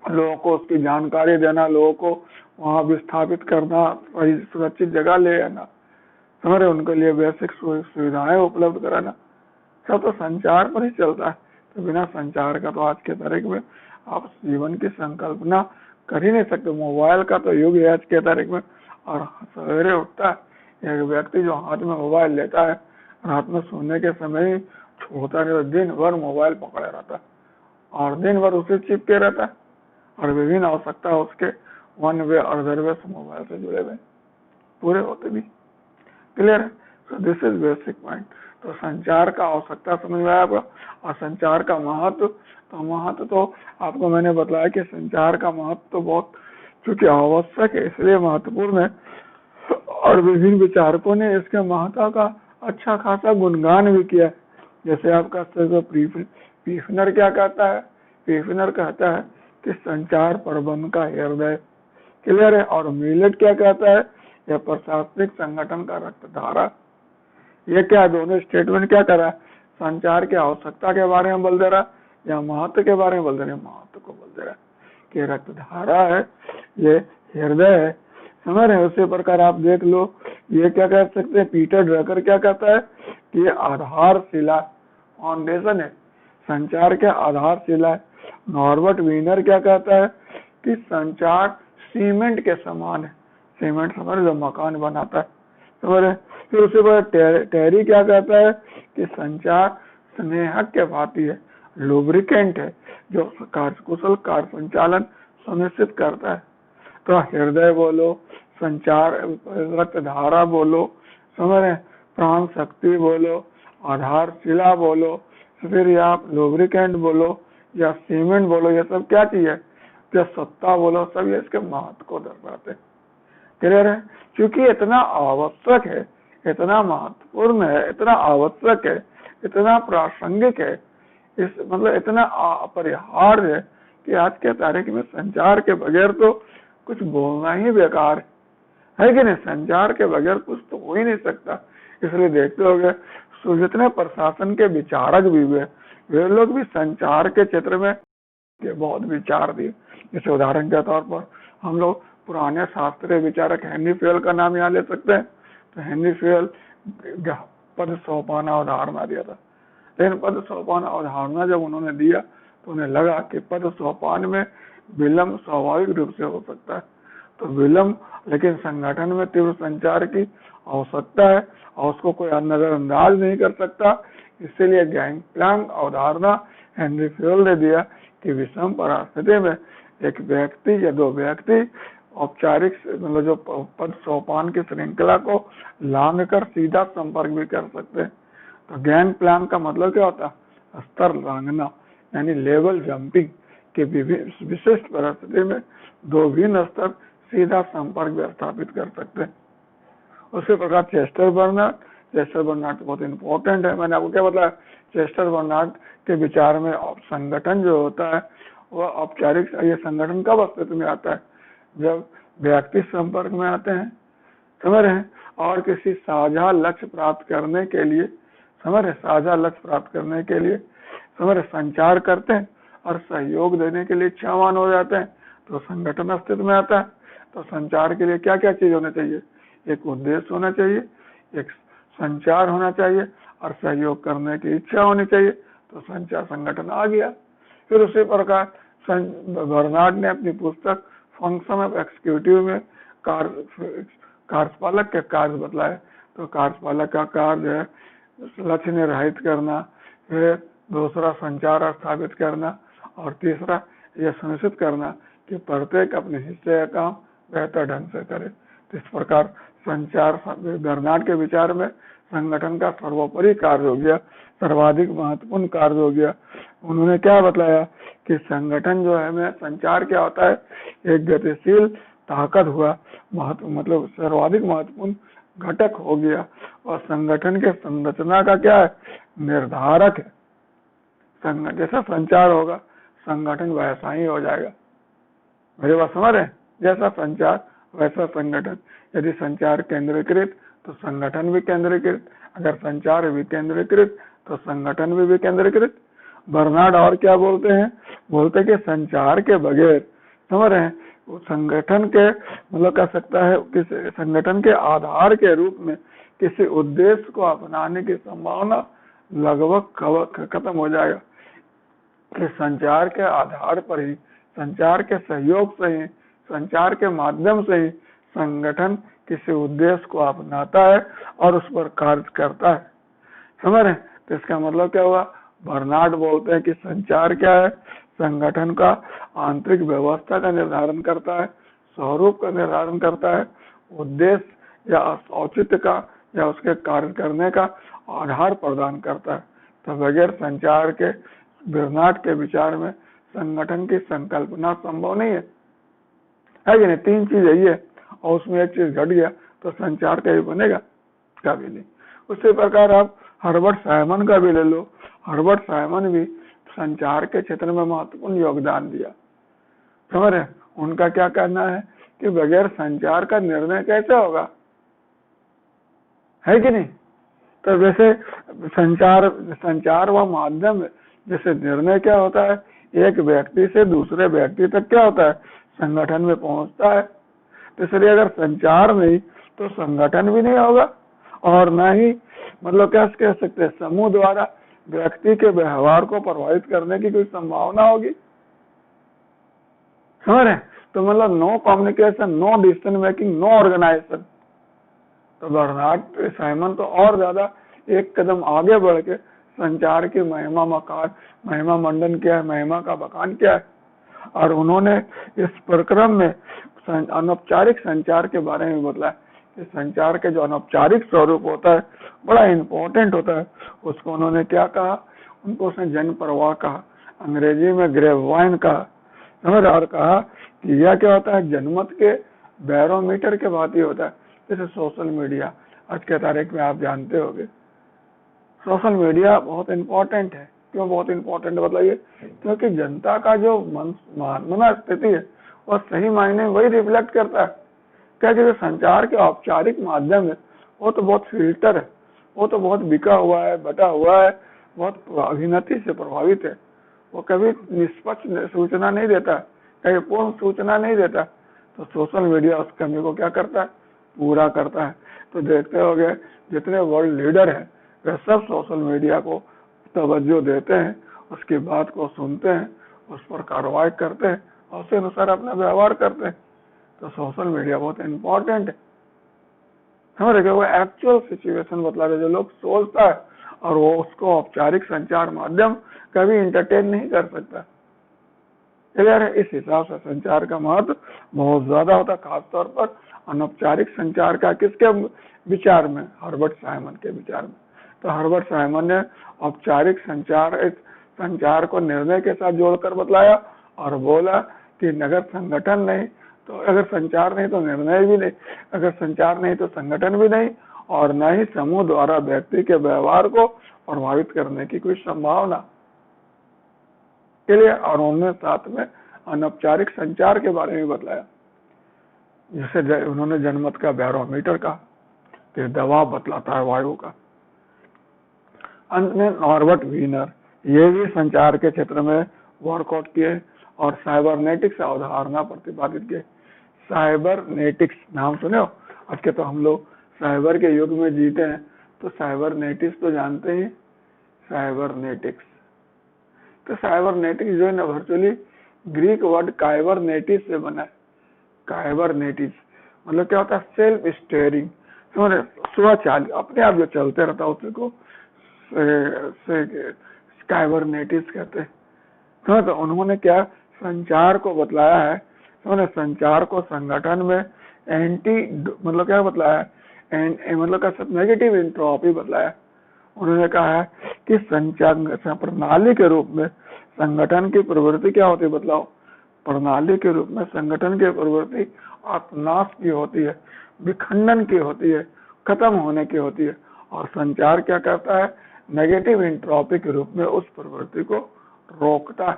लोगों को उसकी जानकारी देना, लोगों को वहां विस्थापित करना, वही सुरक्षित जगह ले आना, समझ रहे, उनके लिए बेसिक सुविधाएं उपलब्ध कराना, सब तो संचार पर ही चलता है। तो बिना संचार का तो आज के तारीख में आप जीवन की संकल्पना कर ही नहीं सकते। मोबाइल का तो युग है आज के तारीख में। और सवेरे उठता है एक व्यक्ति जो हाथ में मोबाइल लेता है, रात में सोने के समय ही छोड़ता नहीं, तो दिन भर मोबाइल पकड़े रहता है और दिन भर उसे चिपके रहता है, और विभिन्न आवश्यकता उसके वन वे और अदर वे मोबाइल से जुड़े हुए पूरे होते भी। क्लियर है? So this is basic point. तो संचार का आवश्यकता समझ में आया आपको, और संचार का महत्व, तो महत्व तो आपको मैंने बताया कि संचार का महत्व तो बहुत चूंकि आवश्यक है इसलिए महत्वपूर्ण है, और विभिन्न विचारकों ने इसके महत्व का अच्छा खासा गुणगान भी किया। जैसे आपका पीफनर क्या कहता है, पीफनर कहता है कि संचार प्रबंध का हृदय। क्लियर है? और मिलेट क्या कहता है, यह प्रशासनिक संगठन का रक्तधारा। ये क्या दोनों स्टेटमेंट क्या कर रहा है, संचार की आवश्यकता के बारे में बोल दे रहा है या महत्व के बारे में बोल दे रहा है? महत्व को बोल दे रहा है कि रक्तधारा है, ये हृदय है। समझ रहे? उसी प्रकार आप देख लो, ये क्या कह सकते हैं, पीटर ड्रकर क्या कहता है कि ये आधारशिला, फाउंडेशन है, संचार के आधारशिला है। नॉर्बर्ट वीनर क्या कहता है कि संचार सीमेंट के समान है। सीमेंट समझ जो मकान बनाता है, समझ रहे? फिर उसके बाद टेरी क्या कहता है कि संचार स्नेहक के भांति है, लुब्रिकेंट है, जो कुशल कार्य संचालन सुनिश्चित करता है। तो हृदय बोलो, संचार रक्तधारा बोलो, समझ रहे, प्राण शक्ति बोलो, आधारशिला बोलो, फिर आप लुब्रिकेंट बोलो या सीमेंट बोलो, ये सब क्या चीज है, क्या सत्ता बोलो, सब ये इसके महत्व को दर्शाते हैं। क्लियर है? क्योंकि इतना आवश्यक है, इतना महत्वपूर्ण है, इतना आवश्यक है, इतना प्रासंगिक है, इस मतलब इतना अपरिहार्य है कि आज के तारीख में संचार के बगैर तो कुछ बोलना ही बेकार है कि नहीं? संचार के बगैर कुछ तो हो ही नहीं सकता। इसलिए देखते होंगे जितने प्रशासन के विचारक भी हुए, वे लोग भी संचार के क्षेत्र में बहुत विचार दिए। जैसे उदाहरण के तौर पर हम लोग पुराने शास्त्रीय विचारक हेनरी फेयल का नाम यहाँ ले सकते हैं। तो हेनरी फेयल पद सोपान अवधारणा दिया था, लेकिन पद सोपान अवधारणा जब उन्होंने दिया तो उन्हें लगा कि पद सोपान में विलंब स्वाभाविक रूप से हो सकता है, तो विलंब, लेकिन संगठन में तीव्र संचार की आवश्यकता है और उसको कोई नजरअंदाज नहीं कर सकता। इसीलिए गैंगप्लैंक अवधारणा हेनरी फेयल ने दिया कि विषम परिस्थिति में एक व्यक्ति या दो व्यक्ति औपचारिक मतलब जो पद सोपान की श्रृंखला को लांग कर सीधा संपर्क भी कर सकते हैं। तो गैंगप्लैंक का मतलब क्या होता है, स्तर लांघना, यानी लेवल जंपिंग के विशिष्ट परिस्थिति में दो भिन्न स्तर सीधा संपर्क स्थापित कर सकते हैं। उसी प्रकार चेस्टर बर्नार्ड बहुत इंपॉर्टेंट है। मैंने आपको क्या बताया, चेस्टर बर्नार्ड के विचार में संगठन जो होता है वह औपचारिक, ये संगठन कब अस्तित्व में आता है, जब व्यक्ति संपर्क में आते हैं, समझ रहे हैं, और किसी साझा लक्ष्य प्राप्त करने के लिए, समझ रहे, साझा लक्ष्य प्राप्त करने के लिए, समझ रहे, संचार करते हैं और सहयोग देने के लिए इच्छावान हो जाते हैं, तो संगठन अस्तित्व में आता है। तो संचार के लिए क्या क्या चीज होना चाहिए, एक उद्देश्य होना चाहिए, एक संचार होना चाहिए और सहयोग करने की इच्छा होनी चाहिए, तो संचार संगठन आ गया। फिर उसी प्रकार बर्नार्ड ने अपनी पुस्तक फंक्शन ऑफ एग्जीक्यूटिव में कार्यपालक के कार्य बतलाए। तो कार्यपालक का कार्य है लक्ष्य निर्धारित करना, फिर दूसरा संचार स्थापित करना, और तीसरा यह सुनिश्चित करना कि प्रत्येक अपने हिस्से का काम बेहतर ढंग से करे। तो इस प्रकार संचार बर्नार्ड के विचार में संगठन का सर्वोपरि कार्य हो गया, सर्वाधिक महत्वपूर्ण कार्य हो गया। उन्होंने क्या बताया कि संगठन जो है में संचार क्या होता है, एक गतिशील ताकत हुआ, मतलब सर्वाधिक महत्वपूर्ण घटक हो गया और संगठन के संरचना का क्या है, निर्धारक है। जैसा संचार होगा संगठन वैसा ही हो जाएगा। मेरी बात समझ रहे? जैसा संचार वैसा संगठन। यदि संचार केंद्रीकृत तो संगठन भी केंद्रीकृत, अगर संचार विकेंद्रीकृत तो संगठन भी विकेंद्रीकृत। बर्नार्ड और क्या बोलते हैं, बोलते हैं कि संचार के बगैर, समझ रहे हैं, संगठन के मतलब कह सकता है किसी संगठन के आधार के रूप में किसी उद्देश्य को अपनाने की संभावना लगभग खत्म हो जाएगा। कि संचार के आधार पर ही, संचार के सहयोग से ही, संचार के माध्यम से ही संगठन किसी उद्देश्य को अपनाता है और उस पर कार्य करता है। समझ रहे? तो इसका मतलब क्या हुआ, बर्नार्ड बोलते हैं कि संचार क्या है, संगठन का आंतरिक व्यवस्था का निर्धारण करता है, स्वरूप का निर्धारण करता है, उद्देश्य या औचित्य का या उसके कार्य करने का आधार प्रदान करता है। तो बगैर संचार के बर्नार्ड के विचार में संगठन की संकल्पना संभव नहीं है कि नहीं? तीन चीज यही है और उसमें एक चीज घट गया तो संचार का ही बनेगा, कभी नहीं। उसी प्रकार आप हर्बर्ट साइमन का भी ले लो। हर्बर्ट साइमन भी संचार के क्षेत्र में महत्वपूर्ण योगदान दिया। समझ रहे? उनका क्या कहना है कि बगैर संचार का निर्णय कैसे होगा, है कि नहीं? तो वैसे संचार व माध्यम है, जैसे निर्णय क्या होता है, एक व्यक्ति से दूसरे व्यक्ति तक क्या होता है, संगठन में पहुंचता है। तो इसलिए अगर संचार नहीं तो संगठन भी नहीं होगा और न ही मतलब क्या कह सकते हैं समूह द्वारा व्यक्ति के व्यवहार को प्रभावित करने की कोई संभावना होगी। समझ रहे? तो मतलब no communication, no decision making, no organization. तो बर्नार्ड साइमन तो और ज्यादा एक कदम आगे बढ़ के संचार की महिमा मंडन क्या है, महिमा का बखान क्या है, और उन्होंने इस प्रक्रम में अनौपचारिक संचार के बारे में बताया कि संचार के जो अनौपचारिक स्वरूप होता है बड़ा इम्पोर्टेंट होता है। उसको उन्होंने क्या कहा, उनको उसने जन प्रवाह कहा, अंग्रेजी में ग्रेपवाइन कहा। समझ? और कहा कि यह क्या होता है, जनमत के बैरोमीटर के भांति होता है। जैसे सोशल मीडिया आज के तारीख में आप जानते होंगे, सोशल मीडिया बहुत इम्पोर्टेंट है। क्यों बहुत इम्पोर्टेंट बताइए? क्योंकि जनता का जो मनस्थिति है वह सही मायने में वही रिफ्लेक्ट करता है। क्या जो संचार के औपचारिक माध्यम है वो तो बहुत फिल्टर है, वो तो बहुत बिका हुआ है, बटा हुआ है, बहुत अभिनति से प्रभावित है। वो कभी निष्पक्ष सूचना नहीं देता, कभी पूर्ण सूचना नहीं देता। तो सोशल मीडिया उस कमी को क्या करता है, पूरा करता है। तो देखते होंगे जितने वर्ल्ड लीडर हैं वे सब सोशल मीडिया को तवज्जो देते हैं, उसकी बात को सुनते हैं, उस पर कार्रवाई करते हैं और उसके अनुसार अपना व्यवहार करते हैं। तो सोशल मीडिया बहुत इम्पोर्टेंट है। समझ रहे? वो एक्चुअल सिचुएशन बतला रहे, जो लोग सोचता है और वो उसको औपचारिक संचार माध्यम कभी इंटरटेन नहीं कर सकता। इस हिसाब से संचार का महत्व बहुत ज्यादा होता है, खासतौर पर अनौपचारिक संचार का। किसके विचार में? हर्बर्ट साइमन के विचार में। तो हर्बर्ट साइमन ने औपचारिक संचार को निर्णय के साथ जोड़कर बतलाया और बोला कि अगर संगठन नहीं तो, अगर संचार नहीं तो निर्णय भी नहीं, अगर संचार नहीं तो संगठन भी नहीं, और न ही समूह द्वारा व्यक्ति के व्यवहार को प्रभावित करने की कोई संभावना के लिए। और उन्होंने साथ में अनौपचारिक संचार के बारे में बतलाया, जिसे उन्होंने जनमत का बैरोमीटर कहा, फिर दबाव बतलाता है वायु का। अंत में नॉर्बर्ट वीनर ये भी संचार के क्षेत्र में वर्कआउट किए और साइबरनेटिक्स अवधारणा प्रतिपादित किए। साइबरनेटिक्स नाम सुने हो? आज के तो हम लोग साइबर के युग में जीते हैं, तो साइबरनेटिक्स तो जानते हैं। साइबरनेटिक्स तो साइबरनेटिक्स जो है ना वर्चुअली ग्रीक वर्ड काइबरनेटिस से बना है। काइबरनेटिस मतलब क्या होता है, सेल्फ स्टीयरिंग, स्वचालित, अपने आप जो चलते रहता है उसी को काइबरनेटिस कहते हैं। तो उन्होंने क्या संचार को बतलाया है, उन्होंने संचार को संगठन में एंटी मतलब क्या बतलाया है, मतलब क्या नेगेटिव एंट्रोपी बतलाया। उन्होंने कहा है कि संचार प्रणाली के रूप में संगठन की प्रवृत्ति क्या होती है, बतलाओ। प्रणाली के रूप में संगठन की प्रवृत्ति आत्मनाश की होती है, विखंडन की होती है, खत्म होने की होती है। और संचार क्या करता है, नेगेटिव एंट्रोपी के रूप में उस प्रवृत्ति को रोकता है।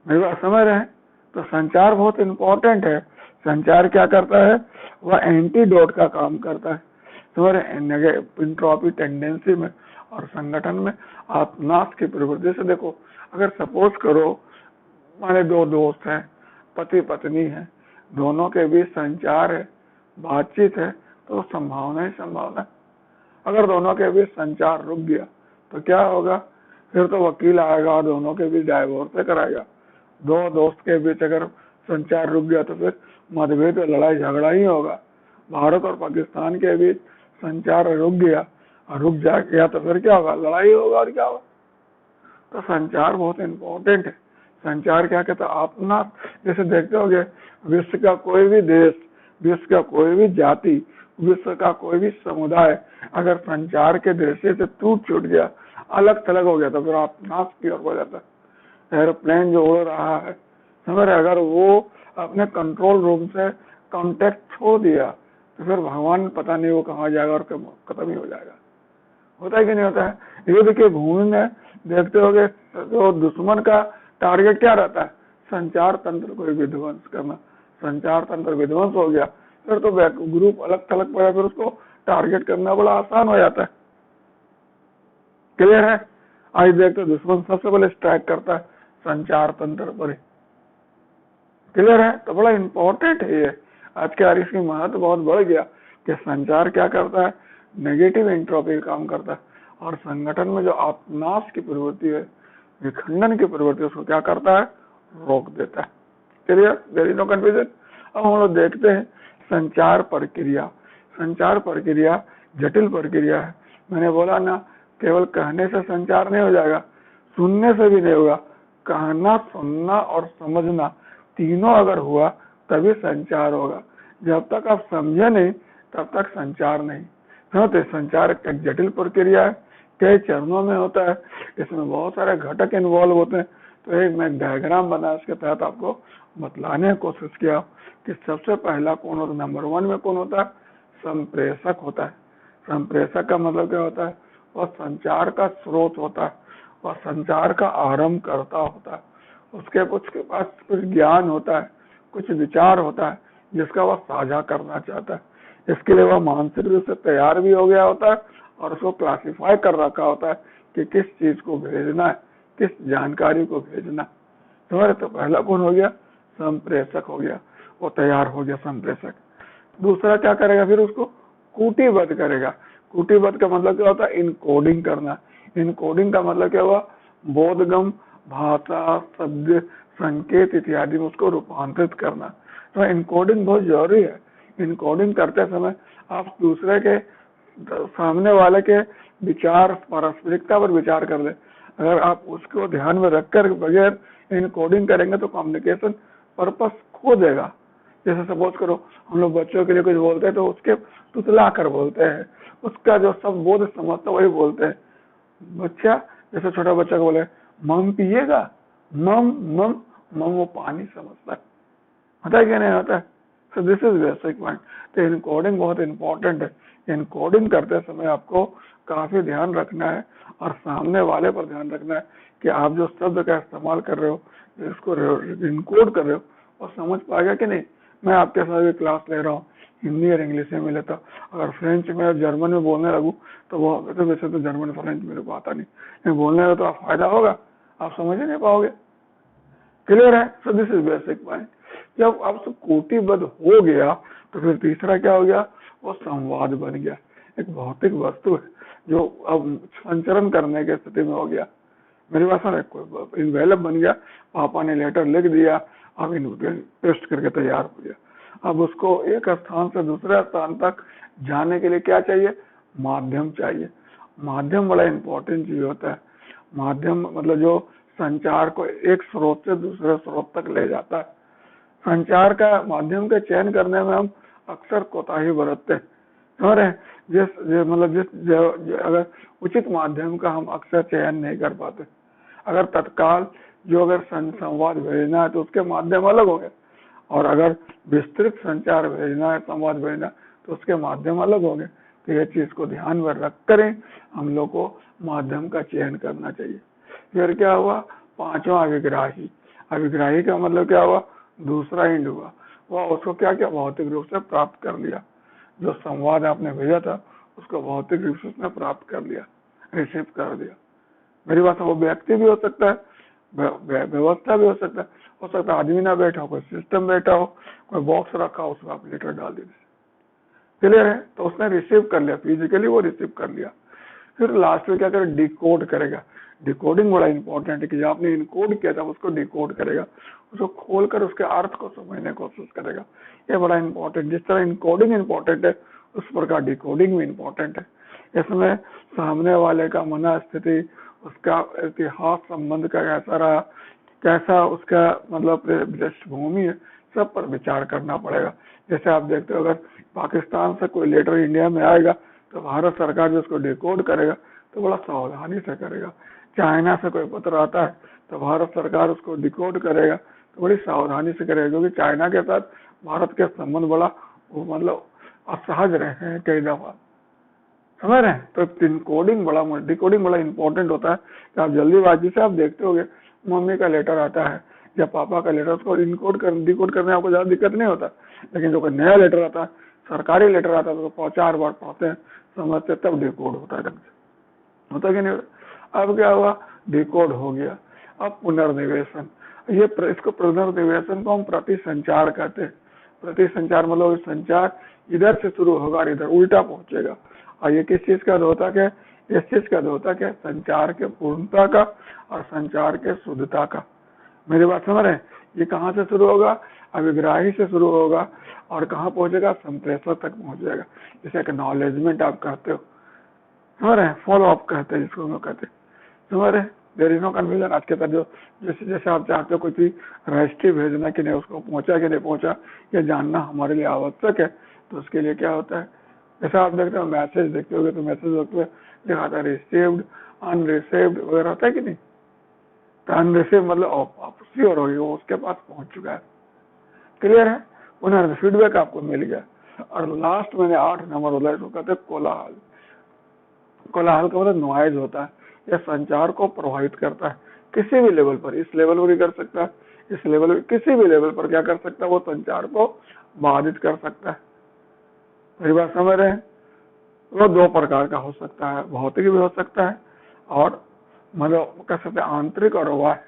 मेरी बात समझ रहे हैं? तो संचार बहुत इंपॉर्टेंट है। संचार क्या करता है, वह एंटीडोट का काम करता है तुम्हारे एंट्रोपी टेंडेंसी में और संगठन में आत्मनाश की प्रवृत्ति से। देखो, अगर सपोज करो माने दो दोस्त हैं, पति पत्नी है, दोनों के बीच संचार है, बातचीत है, तो संभावना ही संभावना है। अगर दोनों के बीच संचार रुक गया तो क्या होगा, फिर तो वकील आएगा और दोनों के बीच डाइवोर्स कराएगा। दो दोस्त के बीच अगर संचार रुक गया तो फिर मतभेद, लड़ाई झगड़ा ही होगा। भारत और पाकिस्तान के बीच संचार रुक गया और रुक जा गया तो फिर क्या होगा, लड़ाई होगा और क्या होगा। तो संचार बहुत इंपॉर्टेंट है। संचार क्या कहता है, अपना जैसे देखते होगे विश्व का कोई भी देश, विश्व का कोई भी जाति, विश्व का कोई भी समुदाय अगर संचार के दृष्टि से टूट गया, अलग थलग हो गया तो फिर अपनाश की ओर हो जाता है। एरोप्लेन जो उड़ रहा है, समझ रहे, अगर वो अपने कंट्रोल रूम से कांटेक्ट छोड़ दिया तो फिर भगवान पता नहीं वो कहाँ जाएगा और खत्म ही हो जाएगा। होता है कि नहीं होता है। युद्ध की भूमि में देखते होगे तो दुश्मन का टारगेट क्या रहता है, संचार तंत्र को विध्वंस करना। संचार तंत्र विध्वंस हो गया फिर तो ग्रुप अलग थलग पड़ा, फिर उसको टारगेट करना बड़ा आसान हो जाता है। क्लियर है? आज देखते दुश्मन सबसे पहले स्ट्राइक करता है संचार तंत्र पर ही। क्लियर है? तो बड़ा इंपॉर्टेंट है ये। आज के इसकी महत्व बहुत बढ़ गया कि संचार क्या करता है, नेगेटिव एंट्रोपी काम करता है और संगठन में जो अपनाश की प्रवृत्ति है, विखंडन की प्रवृत्ति, उसको क्या करता है, रोक देता है। Clear? There is no confusion. अब हम लोग देखते हैं संचार प्रक्रिया। संचार प्रक्रिया जटिल प्रक्रिया है। मैंने बोला ना, केवल कहने से संचार नहीं हो जाएगा, सुनने से भी नहीं होगा। कहना, सुनना और समझना तीनों अगर हुआ तभी संचार होगा। जब तक आप समझे नहीं तब तक संचार नहीं। तो संचार एक जटिल प्रक्रिया है, कई चरणों में होता है, इसमें बहुत सारे घटक इन्वॉल्व होते हैं। तो एक मैं डायग्राम बना, इसके तहत आपको बतलाने की कोशिश किया कि सबसे पहला कौन होता है, नंबर 1 में कौन होता है, संप्रेषक होता है। संप्रेषक का मतलब क्या होता है, वह संचार का स्रोत होता है, वह संचार का आरंभ करता होता है। उसके पास कुछ ज्ञान होता है, कुछ विचार होता है जिसका वह साझा करना चाहता है। इसके लिए वह मानसिक रूप से तैयार भी हो गया होता है और उसको क्लासिफाई कर रखा होता है कि किस चीज को भेजना है, किस जानकारी को भेजना। तो पहला कौन हो गया, संप्रेषक हो गया, वो तैयार हो गया संप्रेषक। दूसरा क्या करेगा, फिर उसको कूटीबद्ध करेगा। कूटीबद्ध का मतलब क्या होता है, इनकोडिंग करना। इनकोडिंग का मतलब क्या हुआ, बोधगम भाषा, शब्द, संकेत इत्यादि में उसको रूपांतरित करना। तो इनकोडिंग बहुत जरूरी है। इनकोडिंग करते समय आप दूसरे के, सामने वाले के विचार, पारस्परिकता पर विचार कर ले। अगर आप उसको ध्यान में रखकर बगैर इनकोडिंग करेंगे तो कम्युनिकेशन पर्पस खो देगा। जैसे सपोज करो हम लोग बच्चों के लिए कुछ बोलते हैं तो उसके तुतला कर बोलते हैं, उसका जो सब बोध समझता वही बोलते हैं। बच्चा, जैसे छोटा बच्चा को बोले मम पिएगा, मम मम मम, वो पानी समझता है। होता है क्या नहीं होता है? So this is basic point. तो इनकोडिंग बहुत इंपॉर्टेंट है। इनकोडिंग करते समय आपको काफी ध्यान रखना है और सामने वाले पर ध्यान रखना है कि आप जो शब्द का इस्तेमाल कर रहे हो, जिसको इनकोड कर रहे हो, और समझ पाएगा कि नहीं। मैं आपके साथ भी क्लास ले रहा हूँ, हिंदी और इंग्लिश में लेता, अगर फ्रेंच में और जर्मन में बोलने लगूँ तो वो वैसे तो जर्मन फ्रेंच मेरे को आता नहीं, लेकिन बोलने में तो आप फायदा होगा, आप समझ ही नहीं पाओगे। क्लियर है? So this is basic point. जब आप सब कूटीबद्ध हो गया तो फिर तीसरा क्या हो गया, वो संवाद बन गया। एक भौतिक वस्तु है जो अब संचरण करने की स्थिति में हो गया। मेरी बात सुन, इन्वेलप बन गया, पापा ने लेटर लिख दिया, अब पेस्ट करके तैयार हो गया। अब उसको एक स्थान से दूसरे स्थान तक जाने के लिए क्या चाहिए, माध्यम चाहिए। माध्यम बड़ा इंपॉर्टेंट चीज होता है। माध्यम मतलब जो संचार को एक स्रोत से दूसरे स्रोत तक ले जाता है। संचार का माध्यम का चयन करने में हम अक्सर कोताही बरतते हैं, अगर उचित माध्यम का हम अक्सर चयन नहीं कर पाते। अगर तत्काल अगर संवाद भेजना है तो उसके माध्यम अलग होंगे, और अगर विस्तृत संचार भेजना है, संवाद भेजना, तो उसके माध्यम अलग होंगे। तो ये चीज को ध्यान में रख कर हम लोग को माध्यम का चयन करना चाहिए। फिर क्या हुआ, पांचवा अभिग्राही। अभिग्राही का मतलब क्या हुआ, दूसरा इंड हुआ, वह उसको क्या क्या भौतिक रूप से प्राप्त कर लिया। जो संवाद आपने भेजा था उसको भौतिक रूप से उसने प्राप्त कर लिया, रिसीव कर दिया। मेरी बात, वो व्यक्ति भी हो सकता है, व्यवस्था भी हो सकता है, आदमी ना बैठा हो, कोई सिस्टम बैठा हो, कोई बॉक्स रखा हो, उसमें आप लेटर डाल दीजिए, क्लियर है। तो उसने रिसीव कर लिया, फिजिकली वो रिसीव कर लिया। फिर लास्ट में क्या करेगा, डिकोड करेगा। डिकोडिंग बड़ा इंपॉर्टेंट है कि जो आपने इनकोड किया था उसको डिकोड करेगा, उसको खोलकर उसके अर्थ को समझने की कोशिश करेगा। ये बड़ा इंपॉर्टेंट, जिस तरह इनकोडिंग इंपॉर्टेंट है उस प्रकार डिकोडिंग भी इंपॉर्टेंट है। इसमें सामने वाले का मनस्थिति, उसका इतिहास संबंध का कैसा रहा, कैसा उसका मतलब पृष्ठभूमि है, सब पर विचार करना पड़ेगा। जैसे आप देखते हो, अगर पाकिस्तान से कोई लेटर इंडिया में आएगा तो भारत सरकार जो उसको डिकोड करेगा तो बड़ा सावधानी से करेगा। चाइना से कोई पत्र आता है तो भारत सरकार उसको डिकोड करेगा तो बड़ी सावधानी से करेगा, क्योंकि चाइना के साथ भारत के संबंध बड़ा मतलब असहज रहे हैं कई दफा, समझ रहे हैं। तो डिकोडिंग बड़ा इंपॉर्टेंट होता है कि आप जल्दीबाजी से आप देखते होगे, मम्मी का लेटर आता है या पापा का लेटर, उसको डिकोड करने आपको ज्यादा दिक्कत नहीं होता। लेकिन जो कोई नया लेटर आता है, सरकारी लेटर आता है, तो 4 बार पढ़ते हैं, समझते, तब डिकोड होता है ढंग से, होता कि नहीं। अब क्या हुआ, डिकोड हो गया। अब पुनर्निवेशन, इसको पुनर्निवेशन को हम प्रतिसंचार कहते हैं। प्रतिसंचार मतलब संचार इधर से शुरू होगा और इधर उल्टा पहुंचेगा। और ये किस चीज का द्योतक है, इस चीज का द्योतक है संचार के पूर्णता का और संचार के शुद्धता का। मेरी बात समझ रहे हैं। ये कहाँ से शुरू होगा, अभिग्राही से शुरू होगा और कहाँ पहुंचेगा, संप्रेषक तक पहुंच जाएगा। जैसे एक्नॉलेजमेंट आप कहते हो, समझ रहे हैं, फॉलो अप कहते हैं जिसको हम कहते हैं, समझ रहे हैं। There is no confusion. आज के तक जो जैसे आप चाहते हो कोई चीज रजिस्ट्री भेजना कि नहीं, उसको पहुंचा कि नहीं पहुंचा, ये जानना हमारे लिए आवश्यक है। तो उसके लिए क्या होता है, जैसे आप देखते हो मैसेज देखते होगे तो मैसेज वक्त में लिखा है रिसीव्ड, अनरिसीव्ड वगैरह, होता है कि नहीं। तो अनरिसीव मतलब आप श्योर हो गए वो उसके पास पहुंच चुका है, क्लियर है। उन्हें फीडबैक आपको मिल गया। और लास्ट मैंने 8 नंबर बोला, इसको कहते हैं कोलाहल। कोलाहल का मतलब नॉइज होता है, यह संचार को प्रभावित करता है किसी भी लेवल पर। इस लेवल पर भी कर सकता है, इस लेवल, किसी भी लेवल पर क्या कर सकता है, वो संचार को बाधित कर सकता है। मेरी बात समझ रहे हैं। वो 2 प्रकार का हो सकता है, भौतिक भी हो सकता है और मतलब कह सकते हैं आंतरिक और बाह्य।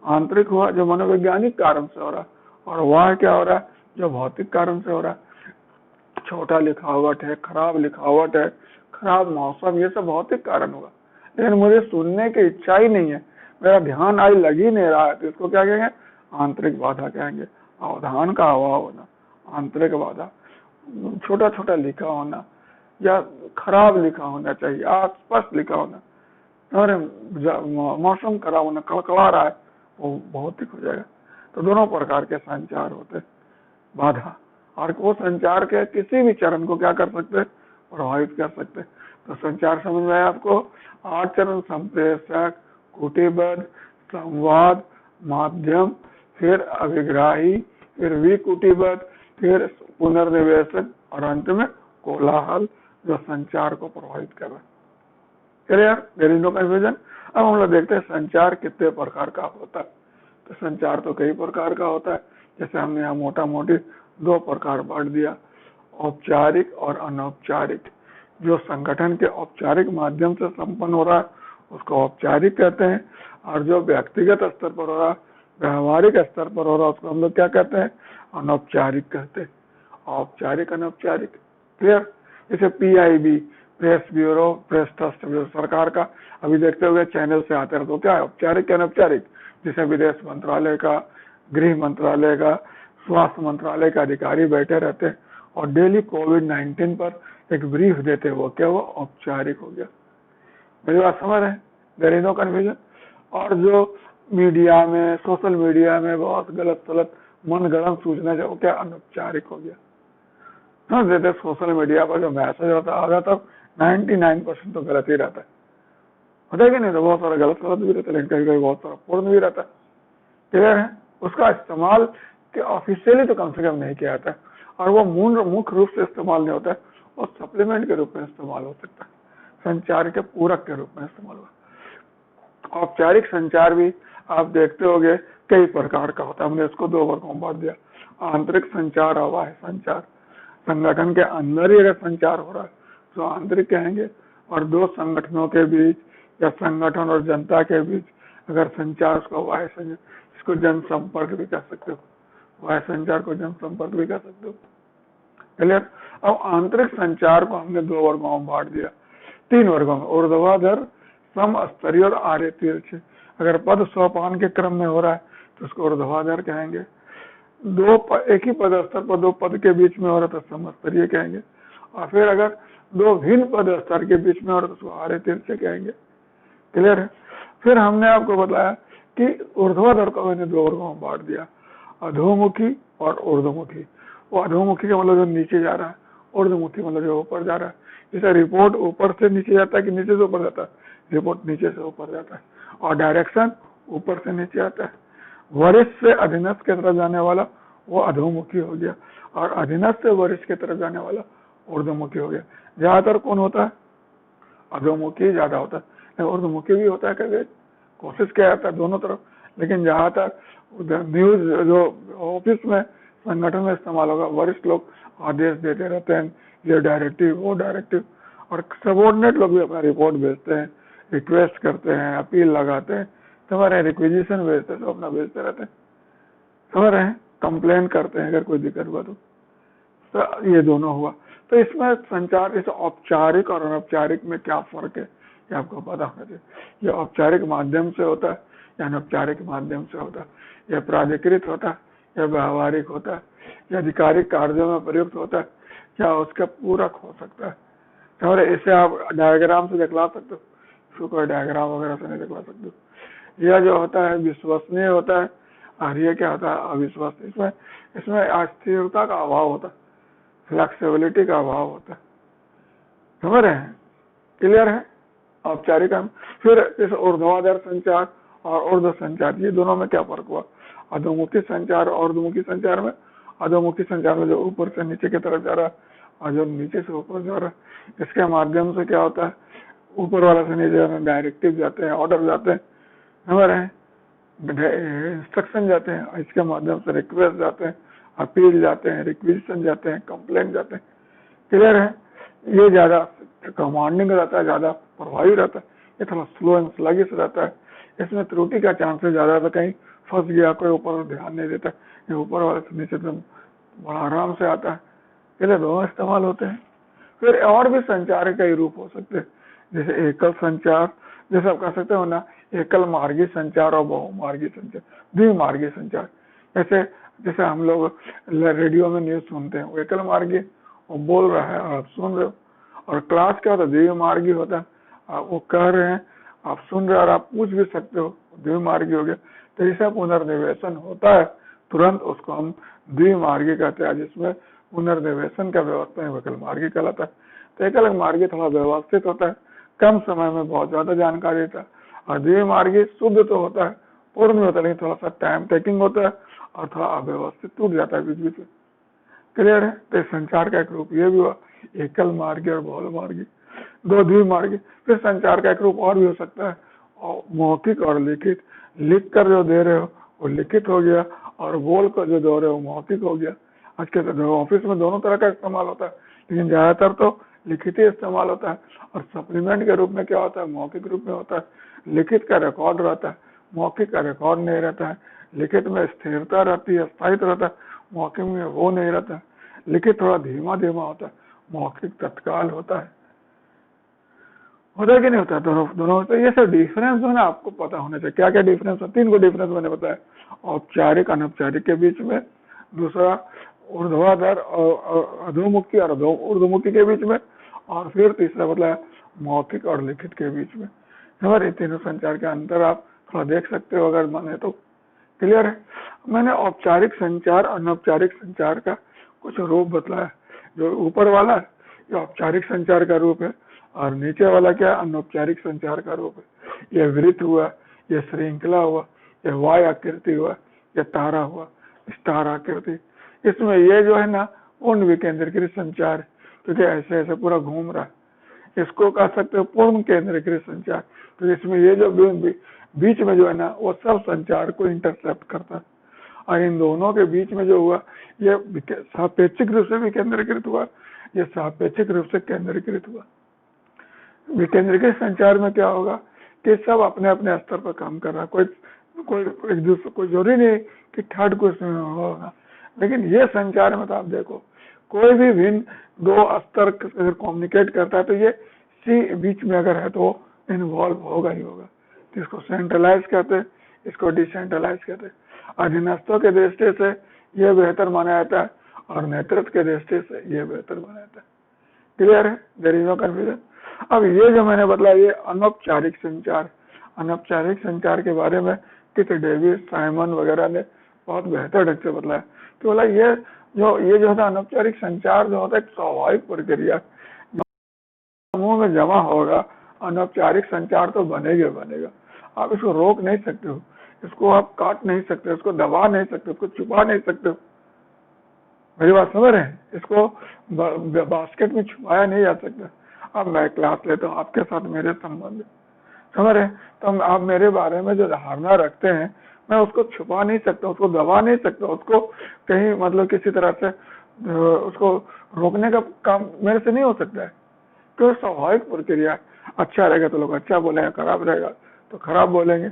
आंतरिक हुआ जो मनोवैज्ञानिक कारण से हो रहा है, और बाह्य क्या हो रहा है, जो भौतिक कारण से हो रहा है। छोटा लिखावट है, खराब लिखावट है, खराब मौसम, ये सब भौतिक कारण होगा। लेकिन मुझे सुनने की इच्छा ही नहीं है, मेरा ध्यान आज लग ही नहीं रहा है, तो इसको क्या कहेंगे, आंतरिक बाधा कहेंगे। अवधान का अभाव होना, आंतरिक बाधा। छोटा छोटा लिखा होना या खराब लिखा होना चाहिए, अस्पष्ट लिखा होना, और मौसम खराब होना, कड़कड़ा रहा है, वो भौतिक हो जाएगा। तो दोनों प्रकार के संचार होते, बाधा, और वो संचार के किसी भी चरण को क्या कर सकते, प्रभावित कर सकते। तो संचार समझ में आया आपको। 8 चरण, संप्रेषक, कुटीबद्ध, संवाद, माध्यम, फिर अभिग्राही, फिर विकुटीबद्ध, फिर पुनर्निवेशक और अंत में कोलाहल, जो संचार को प्रभावित कर रहा है। Clear, there is no confusion. अब हम लोग देखते हैं संचार कितने प्रकार का होता है। तो संचार तो कई प्रकार का होता है, जैसे हमने यहाँ मोटा मोटी 2 प्रकार बांट दिया, औपचारिक और अनौपचारिक। जो संगठन के औपचारिक माध्यम से संपन्न हो रहा है उसको औपचारिक कहते हैं, और जो व्यक्तिगत स्तर पर हो रहा है, व्यवहारिक स्तर पर हो रहा है, उसको हम लोग क्या कहते हैं, अनौपचारिक कहते हैं। औपचारिक, अनौपचारिक, क्लियर। जैसे PIB, press bureau, press trust bureau, सरकार का अभी देखते हुए चैनल से आते हैं, तो क्या है, औपचारिक, अनौपचारिक। जैसे विदेश मंत्रालय का, गृह मंत्रालय का, स्वास्थ्य मंत्रालय का अधिकारी बैठे रहते हैं और डेली कोविड-19 पर एक ब्रीफ देते हैं, वो क्या हुआ, औपचारिक हो गया। मेरी बात समझ रहे हैं, देयर इज नो कन्फ्यूजन। और जो मीडिया में, सोशल मीडिया में बहुत गलत सलत मनगढ़ंत सूचना जो क्या अनौपचारिक हो गया। हाँ, जैसे सोशल मीडिया पर जो मैसेज होता है आधा तक 99% तो गलत ही रहता है, होता है कि नहीं? तो बहुत सारा गलत सलत भी रहता है, लेकिन कभी कभी बहुत सारा पूर्ण भी रहता है। क्लियर है? उसका इस्तेमाल के ऑफिशियली तो कम से कम नहीं किया जाता है, और वो मुख्य रूप से इस्तेमाल नहीं होता है, वो सप्लीमेंट के रूप में इस्तेमाल हो सकता है, संचार के पूरक के रूप में इस्तेमाल हुआ। औपचारिक संचार भी आप देखते होंगे कई प्रकार का होता है। हमने इसको दो वर्गों में बांट दिया, आंतरिक संचार और बाह्य संचार। संगठन के अंदर ही अगर संचार हो रहा है तो आंतरिक कहेंगे, और दो संगठनों के बीच या संगठन और जनता के बीच अगर संचार, उसको बाह्य संचार, इसको जनसंपर्क भी कह सकते हो, बाह्य संचार को जनसंपर्क भी कह सकते हो। क्लियर? अब आंतरिक संचार को हमने दो वर्गों में बांट दिया, तीन वर्गों में, ऊर्ध्वाधर, समस्तरीय और आर्य तिरछे। अगर पद सोपान के क्रम में हो रहा है तो उसको ऊर्ध्वाधर कहेंगे, एक ही पद स्तर पर दो पद के बीच में हो रहा है तो समस्तरीय कहेंगे, और फिर अगर दो भिन्न पद स्तर के बीच में हो रहा है तो उसको आर्य तिरछे कहेंगे। क्लियर है? फिर हमने आपको बताया कि ऊर्ध्वाधर को मैंने दो वर्गों में बांट दिया, अधोमुखी और ऊर्ध्वमुखी। वो अधोमुखी का मतलब जो नीचे जा रहा है, ऊर्ध्वमुखी मतलब जो ऊपर जा रहा है। जैसे रिपोर्ट ऊपर से नीचे जाता है कि नीचे से ऊपर जाता है? रिपोर्ट नीचे से ऊपर जाता है, और डायरेक्शन ऊपर से नीचे आता है। वरिष्ठ से अधीनस्थ की तरफ जाने वाला वो अधोमुखी हो गया, और अधीनस्थ से वरिष्ठ की तरफ जाने वाला ऊर्ध्वमुखी हो गया। ज्यादातर कौन होता है? अधोमुखी ज्यादा होता है, ऊर्ध्वमुखी भी होता है, कभी कोशिश किया जाता है दोनों तरफ, लेकिन जहां तक न्यूज जो ऑफिस में संगठन में इस्तेमाल होगा, वरिष्ठ लोग आदेश देते रहते हैं, ये डायरेक्टिव वो डायरेक्टिव, और सबॉर्डिनेट लोग भी अपना रिपोर्ट भेजते हैं, रिक्वेस्ट करते हैं, अपील लगाते हैं, हमारे रिक्वेजिशन भेजते हैं, तो अपना भेजते रहते हैं, समझ रहे हैं? कंप्लेन करते हैं अगर कोई दिक्कत हुआ तो ये दोनों हुआ। तो इसमें संचार, इस औपचारिक और अनौपचारिक में क्या फर्क है ये आपको पता होना चाहिए। ये औपचारिक माध्यम से होता है या अनौपचारिक माध्यम से होता है, यह प्राधिकृत होता है या व्यवहारिक होता है, या आधिकारिक कार्यों में प्रयुक्त होता है, या उसका पूरक हो सकता है। और इसे आप डायग्राम से दिखला सकते हो, इसको कोई डायग्राम वगैरह से नहीं दिखला सकते हो। यह जो होता है विश्वसनीय होता है, और ये क्या होता है? अविश्वसनीय। इसमें अस्थिरता का अभाव होता है, फ्लेक्सिबिलिटी का अभाव होता है, समझ रहे हैं? क्लियर है? औपचारिक। फिर इस ऊर्ध्वाधर संचार और ऊर्ध्व संचार, ये दोनों में क्या फर्क हुआ? अधोमुखी संचार और ऊर्ध्वमुखी संचार में, अधोमुखी संचार में जो ऊपर से नीचे की तरफ जा रहा है और जो नीचे से ऊपर जा रहा है, इसके माध्यम से क्या होता है? ऊपर वाला से नीचे डायरेक्टिव जाते हैं, ऑर्डर जाते हैं, समझ रहे हैं? इंस्ट्रक्शन जाते हैं, और इसके माध्यम से रिक्वेस्ट जाते हैं, अपील जाते हैं, रिक्वेजिशन जाते हैं, कंप्लेंट जाते हैं। क्लियर है? ये ज्यादा कमांडिंग रहता है, ज्यादा प्रभावी रहता है, ये थोड़ा स्लो एंड स्लगिश रहता है। इसमें त्रुटि का चांसेस ज्यादा था, कहीं फंस गया कोई, ऊपर ध्यान नहीं देता, ये ऊपर वाले से नीचे तो बड़ा आराम से आता है। इसलिए दोनों इस्तेमाल होते हैं। फिर और भी संचार के कई रूप हो सकते हैं, जैसे एकल संचार, जैसे आप कह सकते हो ना, एकल मार्गी संचार और बहुमार्गी संचार, द्विमार्गी संचार। जैसे हम लोग रेडियो में न्यूज सुनते हैं, वो एकल मार्गी, वो बोल रहा है और आप सुन रहे हो। और क्लास क्या होता है? द्विमार्गी होता है, आप वो कह रहे हैं, आप सुन रहे हो और आप पूछ भी सकते हो, द्विमार्गी हो गया। तो ऐसा पुनर्निवेशन होता है तुरंत, उसको हम द्विमार्गी कहते हैं, जिसमें पुनर्निवेशन का व्यवस्था है, एकल मार्गी कहलाता है। तो एकल मार्गी थोड़ा व्यवस्थित होता है, कम समय में बहुत ज्यादा जानकारी देता है, और द्विमार्गी शुद्ध तो होता है, पूर्ण होता है, लेकिन थोड़ा सा टाइम टेकिंग होता है और थोड़ा अव्यवस्थित टूट जाता है बीच बीच में। क्लियर है? तो संचार का एक रूप ये भी हुआ, एकल मार्गी और बहुल मार्गी, दो द्विमार्गी। फिर संचार का एक रूप और भी हो सकता है, और मौखिक और लिखित। लिख कर जो दे रहे हो वो लिखित हो गया, और बोल कर जो दे रहे हो मौखिक हो गया। आज के ऑफिस में दोनों तरह का इस्तेमाल होता है, लेकिन ज्यादातर तो लिखित ही इस्तेमाल होता है। और सप्लीमेंट के रूप में क्या होता है? मौखिक रूप में होता है। लिखित का रिकॉर्ड रहता है, मौखिक का रिकॉर्ड नहीं रहता है। लिखित में स्थिरता रहती है, स्थायित्व रहता है, मौखिक में वो नहीं रहता है। लिखित थोड़ा धीमा धीमा होता है, मौखिक तत्काल होता है कि नहीं होता? दोनों होता है। ये सब डिफरेंस जो है ना, आपको पता होना चाहिए। क्या क्या डिफरेंस है? 3 को डिफरेंस मैंने बताया, औपचारिक अनौपचारिक के बीच में, दूसरा ऊर्ध्वाधर और अधोमुखी और ऊर्ध्वमुखी के बीच में, और फिर तीसरा मतलब मौखिक और लिखित के बीच में। हमारे तीनों संचार के अंतर आप थोड़ा देख सकते हो अगर मन है तो। क्लियर है? मैंने औपचारिक संचार अनौपचारिक संचार का कुछ रूप बतलाया। जो ऊपर वाला ये औपचारिक संचार का रूप है और नीचे वाला क्या अनौपचारिक संचार का रूप है। ये वृत्त हुआ, ये श्रृंखला हुआ, ये वाय आकृति हुआ, ये तारा हुआ, स्टार आकृति। इसमें ये जो है ना पूर्ण विकेंद्रीकृत संचार, क्योंकि ऐसे ऐसे पूरा घूम रहा है। इसको कह सकते हो पूर्ण केंद्रीकृत संचार, तो इसमें ये जो बीच में जो है ना वो सब संचार को इंटरसेप्ट करता है। और इन दोनों के बीच में जो हुआ ये सापेक्षिक रूप से विकेंद्रीकृत हुआ, ये सापेक्षिक रूप से केंद्रीकृत हुआ। विकेंद्रीकृत संचार में क्या होगा कि सब अपने अपने स्तर पर काम कर रहा है, कोई एक दूसरे को जरूरी नहीं कि थर्ड क्वेश्चन होगा। लेकिन ये संचार में तो आप देखो कोई भी भिन्न दो स्तर अगर कम्युनिकेट करता है तो ये सी बीच में अगर है तो इन्वॉल्व होगा ही होगा। तो इसको सेंट्रलाइज कहते हैं, इसको डिसेंट्रलाइज कहते हैं। अधीनस्थों के दृष्टि से ये बेहतर माना जाता है और नेतृत्व के दृष्टि से ये बेहतर माना जाता है। क्लियर है? There is no confusion. अब ये जो मैंने बतला ये अनौपचारिक संचार, अनौपचारिक संचार के बारे में किट डेविस, साइमन वगैरह ने बहुत बेहतर ढंग से बतलाया कि बोला ये जो होता है अनौपचारिक संचार जो होता है एक स्वाभाविक प्रक्रिया समूह में जमा होगा। अनौपचारिक संचार तो बनेगा, आप इसको रोक नहीं सकते हो, इसको आप काट नहीं सकते, इसको दबा नहीं सकते, इसको छुपा नहीं सकते हो। मेरी बात समझ रहे हैं? इसको बास्केट में छुपाया नहीं जा सकता। अब मैं क्लास लेता हूँ, आपके साथ मेरे संबंध समझ रहे हैं, तो आप मेरे बारे में जो धारणा रखते हैं मैं उसको छुपा नहीं सकता, उसको दबा नहीं सकता, उसको कहीं मतलब किसी तरह से उसको रोकने का काम मेरे से नहीं हो सकता है। तो स्वाभाविक प्रक्रिया, अच्छा रहेगा तो लोग अच्छा बोलेंगे, खराब रहेगा तो खराब बोलेंगे।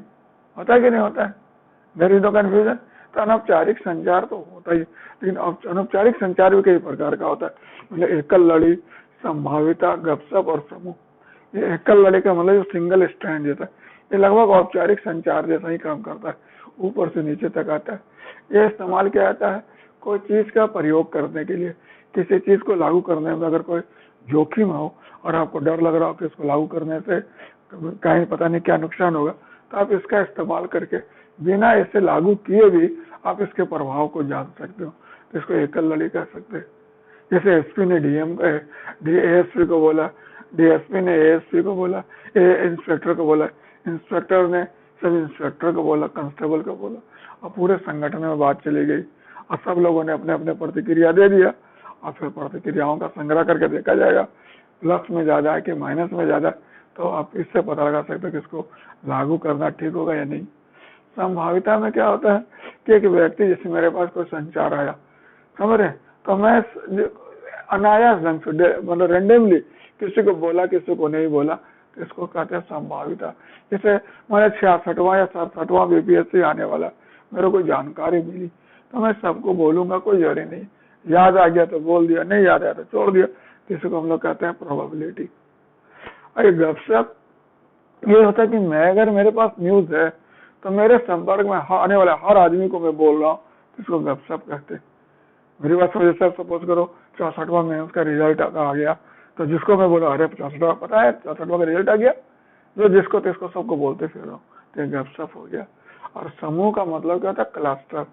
होता है कि नहीं होता है? There is no confusion. तो अनौपचारिक संचार तो होता ही, लेकिन अनौपचारिक संचार भी कई प्रकार का होता है। मतलब एकल लड़ी, संभाविता, गपशप और समूह। ये एकल लड़ी का मतलब जो सिंगल स्टैंड जैसा, ये लगभग औपचारिक संचार जैसा ही काम करता है, ऊपर से नीचे तक आता है। ये इस्तेमाल किया जाता है कोई चीज का प्रयोग करने के लिए, किसी चीज को लागू करने में अगर कोई जोखिम हो और आपको डर लग रहा हो कि इसको लागू करने से कहीं पता नहीं क्या नुकसान होगा, तो आप इसका इस्तेमाल करके बिना इसे लागू किए भी आप इसके प्रभाव को जान सकते हो। तो इसको एकल लड़ी कह सकते हैं। जैसे एसपी ने एएसपी को बोला, डीएसपी ने एएसपी को बोला, इंस्पेक्टर को बोला, इंस्पेक्टर ने सब इंस्पेक्टर को बोला, कांस्टेबल को बोला, और पूरे संगठन में बात चली गई और सब लोगों ने अपने अपने प्रतिक्रिया दे दिया। और फिर प्रतिक्रियाओं का संग्रह करके देखा जाएगा प्लस में ज्यादा है कि माइनस में ज्यादा, तो आप इससे पता लगा सकते हो कि इसको लागू करना ठीक होगा या नहीं। संभाविता में क्या होता है कि एक व्यक्ति जैसे मेरे पास कोई संचार आया, समझ रहे, तो मैं अनायास ढंग से मतलब रेंडमली किसी को बोला किसी को नहीं बोला, तो इसको कहते हैं संभाविता। जैसे मैंने 66वां या 67वां बीपीएससी आने वाला, मेरे को जानकारी मिली तो मैं सबको बोलूंगा, कोई जरूरी नहीं, याद आ गया तो बोल दिया, नहीं याद आया तो छोड़ दिया। किसी को हम लोग कहते हैं प्रोबेबिलिटी। और गपशप ये होता है कि मैं अगर मेरे पास न्यूज है तो मेरे संपर्क में आने वाले हर आदमी को मैं बोल रहा हूँ, इसको गपशप कहते हैं। मेरी बात समझे सर, सपोज करो 64वां में उसका रिजल्ट आ गया, तो जिसको मैं बोला अरे 64वां पता है 64वां का रिजल्ट आ गया, जो जिसको तिसको सबको बोलते फिर रहा हूँ, तो गपशप हो गया। और समूह का मतलब क्या होता है? क्लस्टर।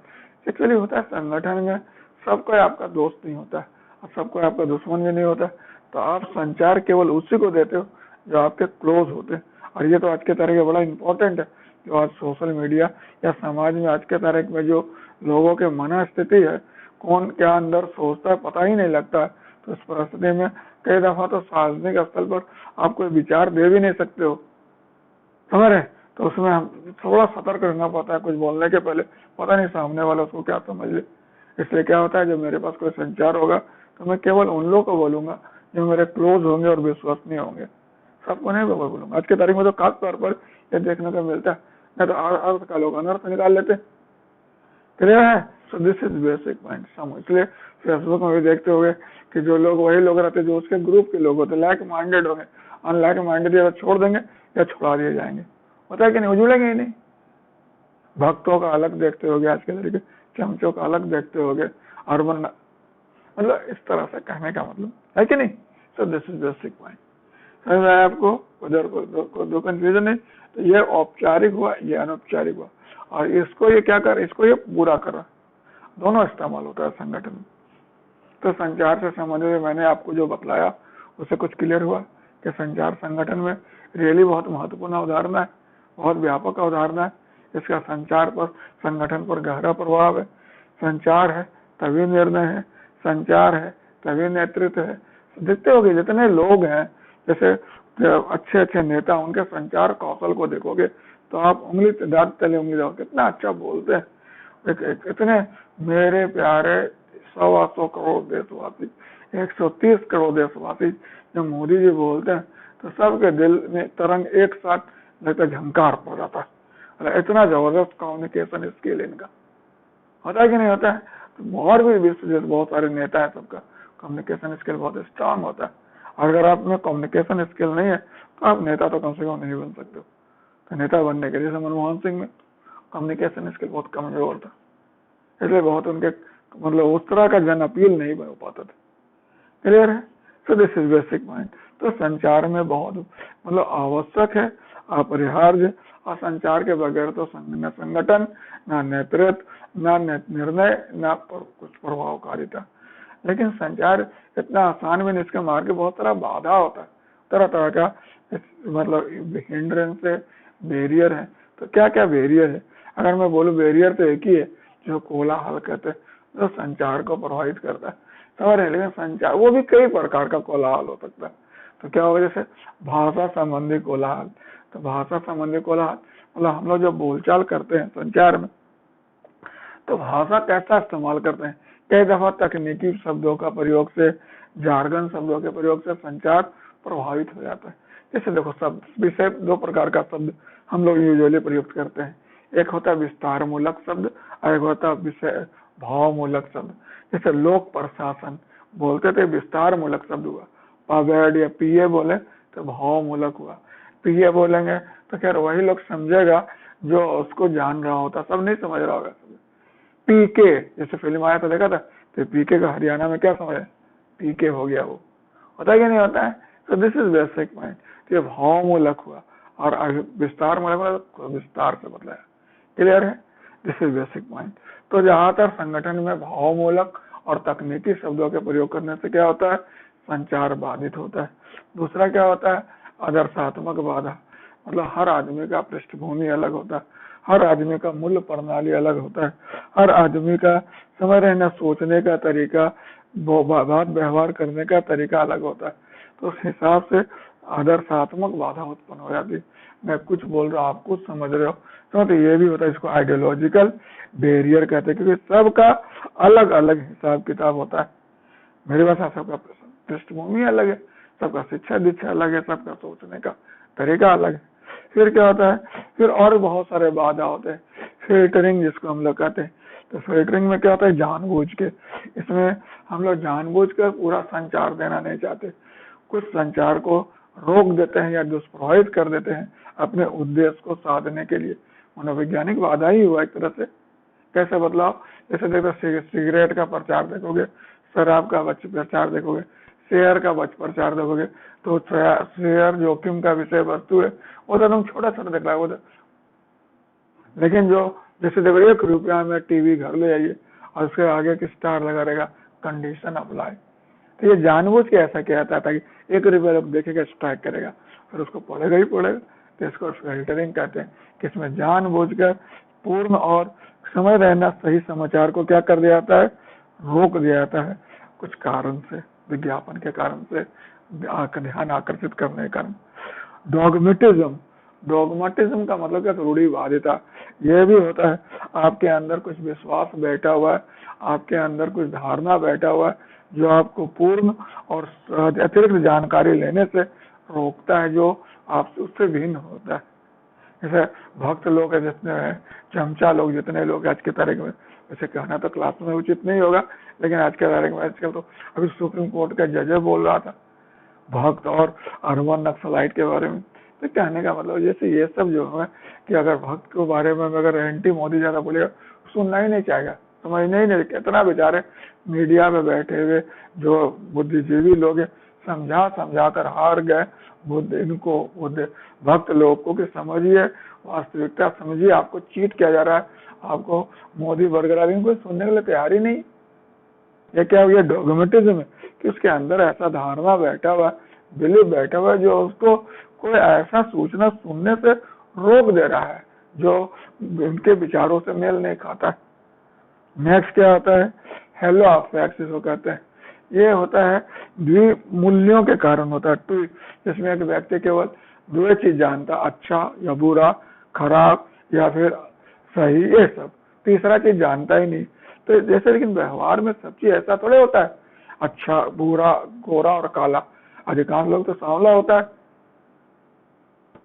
एक्चुअली होता है संगठन में सब कोई आपका दोस्त नहीं होता और सब कोई आपका दुश्मन भी नहीं होता, तो आप संचार केवल उसी को देते हो जो आपके क्लोज होते हैं। और ये तो आज के तारीख में बड़ा इंपॉर्टेंट है, जो आज सोशल मीडिया या समाज में आज के तारीख में जो लोगों के मनस्थिति है, कौन क्या अंदर सोचता है पता ही नहीं लगता। तो इस परिस्थिति में कई दफा तो सार्वजनिक स्थल पर आप कोई विचार दे भी नहीं सकते हो, समझ रहे, तो उसमें हम थोड़ा सतर्क रहना पड़ता है। कुछ बोलने के पहले पता नहीं सामने वाला उसको क्या समझ ले। इसलिए क्या होता है, जब मेरे पास कोई संचार होगा तो मैं केवल उन लोगों को बोलूंगा जो मेरे क्लोज होंगे और विश्वसनीय होंगे, सबको नहीं बोलूंगा। आज के तारीख में तो खास तौर पर यह देखने को मिलता है, नहीं तो अर्थ का लोग अनर्थ निकाल लेते। क्लियर है? So this is basic point. इसलिए फेसबुक में भी देखते होंगे कि जो लोग वही लोग रहते जो उसके ग्रुप के लोग होते, लाइक माइंडेड होंगे, अनलाइक माइंडेड या छोड़ देंगे या छुड़ा दिए जाएंगे, होता है कि नहीं? जुड़ेंगे ही नहीं। भक्तों का अलग देखते होगे, आज के तरीके चमचों का अलग देखते होगे, और मतलब इस तरह से कहने का मतलब है कि नहीं? So this is basic point. समझ में आया आपको? उधर को कंफ्यूजन नहीं, तो ये औपचारिक हुआ, ये अनौपचारिक हुआ, और इसको ये क्या कर, इसको ये पूरा कर रहा, दोनों इस्तेमाल होता है संगठन में। तो संचार से संबंधित मैंने आपको जो बतलाया उससे कुछ क्लियर हुआ कि संचार संगठन में रियली बहुत महत्वपूर्ण अवधारणा है, बहुत व्यापक अवधारणा है। इसका संचार पर, संगठन पर गहरा प्रभाव है। संचार है तभी निर्णय है, संचार है तभी नेतृत्व है। देखते होगे जितने लोग हैं, जैसे अच्छे अच्छे नेता, उनके संचार कौशल को देखोगे तो आप उंगली दांत तले उंगली जाओ, कितना अच्छा बोलते हैं। इतने मेरे प्यारे 125 करोड़ देशवासी, 130 करोड़ देशवासी, जब मोदी जी बोलते हैं तो सबके दिल में तरंग एक साथ लगता झंकार पड़ जाता है। इतना जबरदस्त कम्युनिकेशन स्किल इनका होता है कि नहीं होता है। तो और भी विश्व बहुत सारे नेता है, सबका कम्युनिकेशन स्किल बहुत स्ट्रांग होता है। और अगर आप में कम्युनिकेशन स्किल नहीं है तो आप नेता तो कम से कम नहीं बन सकते हो। तो नेता बनने के लिए मनमोहन सिंह में कम्युनिकेशन स्किल बहुत कमजोर था, इसलिए बहुत उनके मतलब उस तरह का जन अपील नहीं बन पाता था। क्लियर है? So this is basic point. तो संचार में बहुत मतलब आवश्यक है, अपरिहार्य, और संचार के बगैर तो न संगठन, न नेतृत्व, न निर्णय, न कुछ प्रभावकारिता। लेकिन संचार इतना आसान भी नहीं, इसके मार्ग के बहुत सारा बाधा होता है, तरह तरह का मतलब हिंड्रेंस है, बैरियर है। तो क्या क्या बैरियर है? अगर मैं बोलूं बैरियर तो एक ही है, जो कोलाहल कहते हैं, जो संचार को प्रभावित करता है। समझ रहे? लेकिन संचार वो भी कई प्रकार का कोलाहल हो सकता है। तो क्या होगा, जैसे भाषा संबंधी कोलाहल। तो भाषा संबंधी कोलाहल मतलब हम लोग जब बोलचाल करते हैं संचार में, तो भाषा कैसा इस्तेमाल करते हैं। कई दफा तकनीकी शब्दों का प्रयोग से, जार्गन शब्दों के प्रयोग से संचार प्रभावित हो जाता है। जैसे देखो, शब्द विषय, दो प्रकार का शब्द हम लोग यूजुअली प्रयुक्त करते हैं। एक होता है विस्तार मूलक शब्द और एक होता है विषय भाव मूलक शब्द। जैसे लोक प्रशासन बोलते थे, विस्तार मूलक शब्द हुआ। पवेड या पीए बोले तो भाव मूलक हुआ। पीए बोलेंगे तो खैर वही लोग समझेगा जो उसको जान रहा होता, सब नहीं समझ रहा होगा। पीके जैसे फिल्म आया था, देखा था, तो पीके का हरियाणा में क्या समझ, पीके हो गया, वो होता है कि नहीं होता है। तो दिस इज बेसिक पॉइंट। ये भाव मूलक हुआ और विस्तार मूलक विस्तार से बदलाया। क्लियर है? This is basic point. तो ज्यादातर संगठन में भाव मूलक और तकनीकी शब्दों के प्रयोग करने से क्या होता है, संचार बाधित होता है। दूसरा क्या होता है, आदर्शात्मक बाधा। मतलब हर आदमी का पृष्ठभूमि अलग होता है, हर आदमी का मूल्य प्रणाली अलग होता है, हर आदमी का समझ रहना, सोचने का तरीका, बात व्यवहार करने का तरीका अलग होता है। तो उस हिसाब से आदर्शात्मक बाधा उत्पन्न हो जाती है। मैं कुछ बोल रहा हूँ, आप कुछ समझ रहे हो, तो ये भी होता है। इसको आइडियोलॉजिकल बैरियर कहते हैं, क्योंकि सबका अलग अलग हिसाब किताब होता है। मेरे पास सबका पृष्ठभूमि अलग है, सबका शिक्षा दीक्षा अलग है, सबका सोचने का तरीका अलग है। फिर क्या होता है, फिर और बहुत सारे बाधा होते हैं। फिल्टरिंग जिसको हम लोग कहते हैं। तो फिल्टरिंग में क्या होता है, जानबूझ के, इसमें हम लोग जानबूझकर पूरा संचार देना नहीं चाहते, कुछ संचार को रोक देते हैं या दुष्प्रभावित कर देते हैं अपने उद्देश्य को साधने के लिए। मनोवैज्ञानिक बाधा ही हुआ एक तरह से। कैसे बदलाव, जैसे देखो सिगरेट का प्रचार देखोगे, शराब का प्रचार देखोगे, शेयर का प्रचार देखोगे, तो शेयर जोखिम का विषय वस्तु है, वो तो तुम छोटा छोटा दिख रहा है। लेकिन जो जैसे देखो 1 रुपया में टीवी घर ले आइए और उसके आगे की स्टार लगा रहेगा, कंडीशन अप्लाई। तो ये जानबूझ के ऐसा किया जाता है ताकि 1 रुपया लोग देखेगा, स्ट्राइक करेगा, फिर उसको पढ़ेगा ही पढ़ेगा। तो इसको फिल्टरिंग कहते हैं कि इसमें जानबूझकर पूर्ण और समझ रहना सही समाचार को क्या कर दिया जाता है, रोक दिया जाता है, कुछ कारण से, विज्ञापन के कारण से, ध्यान आकर्षित करने के कारण। डॉगमेटिज्म का मतलब क्या, रूढ़िवादिता। यह भी होता है आपके अंदर कुछ विश्वास बैठा हुआ है, आपके अंदर कुछ धारणा बैठा हुआ है जो आपको पूर्ण और अतिरिक्त जानकारी लेने से रोकता है, जो आपसे उससे भिन्न होता है। जैसे भक्त लोग है, जितने चमचा लोग, जितने लोग आज की तारीख में, वैसे कहना तो क्लास में उचित नहीं होगा, लेकिन आज के तारीख में, आजकल तो अभी सुप्रीम कोर्ट का जज बोल रहा था भक्त और अर्बन नक्सलाइट के बारे में। तो कहने का मतलब जैसे ये सब जो है कि अगर भक्त के बारे में अगर एंटी मोदी ज्यादा बोलेगा, सुनना ही नहीं चाहेगा, समझना ही नहीं। कितना बेचारे मीडिया में बैठे हुए जो बुद्धिजीवी लोग हैं, समझा कर हार गए बुद्ध भक्त लोग को कि समझिए, वास्तविकता समझिए, आपको चीट किया जा रहा है, आपको मोदी बरगरा, कोई सुनने के लिए तैयार ही नहीं। ये क्या, ये डोगमेटिज्म है कि उसके अंदर ऐसा धारणा बैठा हुआ है, बिलीव बैठा हुआ है, जो उसको कोई ऐसा सूचना सुनने से रोक दे रहा है जो उनके विचारों से मेल नहीं खाता है। नेक्स्ट क्या होता है, हेलो अफेक्ट्स इसको कहते हैं। ये होता है द्विमूल्यों के कारण होता है, टू, जिसमें एक व्यक्ति केवल दो चीज जानता, अच्छा या बुरा, खराब या फिर सही, ये सब, तीसरा चीज जानता ही नहीं। तो जैसे, लेकिन व्यवहार में सब चीज ऐसा थोड़े होता है, अच्छा बुरा, गोरा और काला, अधिकांश लोग तो सांवला होता है।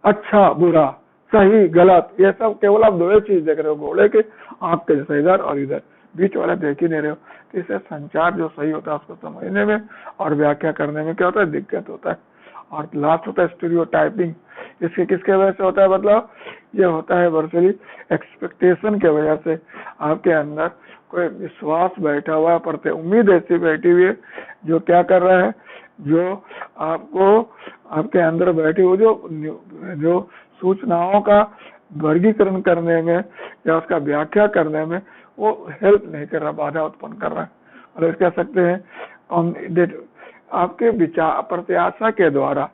अच्छा बुरा, सही गलत, ये सब केवल आप दो चीज देख रहे हो, घोड़े के आंख के जैसे, इधर और इधर, बीच वाला देख ही नहीं रहे हो। तो इससे संचार जो सही होता है उसको समझने में और व्याख्या करने में क्या होता है, दिक्कत होता है। और लास्ट होता है स्टीरियोटाइपिंग। इसके किसके वजह से होता है, मतलब ये होता है वर्चुअली एक्सपेक्टेशन के वजह से। आपके अंदर कोई विश्वास बैठा हुआ है, पर उम्मीद ऐसी बैठी हुई है जो क्या कर रहा है, जो आपको आपके अंदर बैठी हुई जो सूचनाओं का वर्गीकरण करने में या उसका व्याख्या करने में वो हेल्प नहीं कर रहा, बाधा उत्पन्न कर रहा है। और कह सकते हैं आपके विचार प्रत्याशा के द्वारा,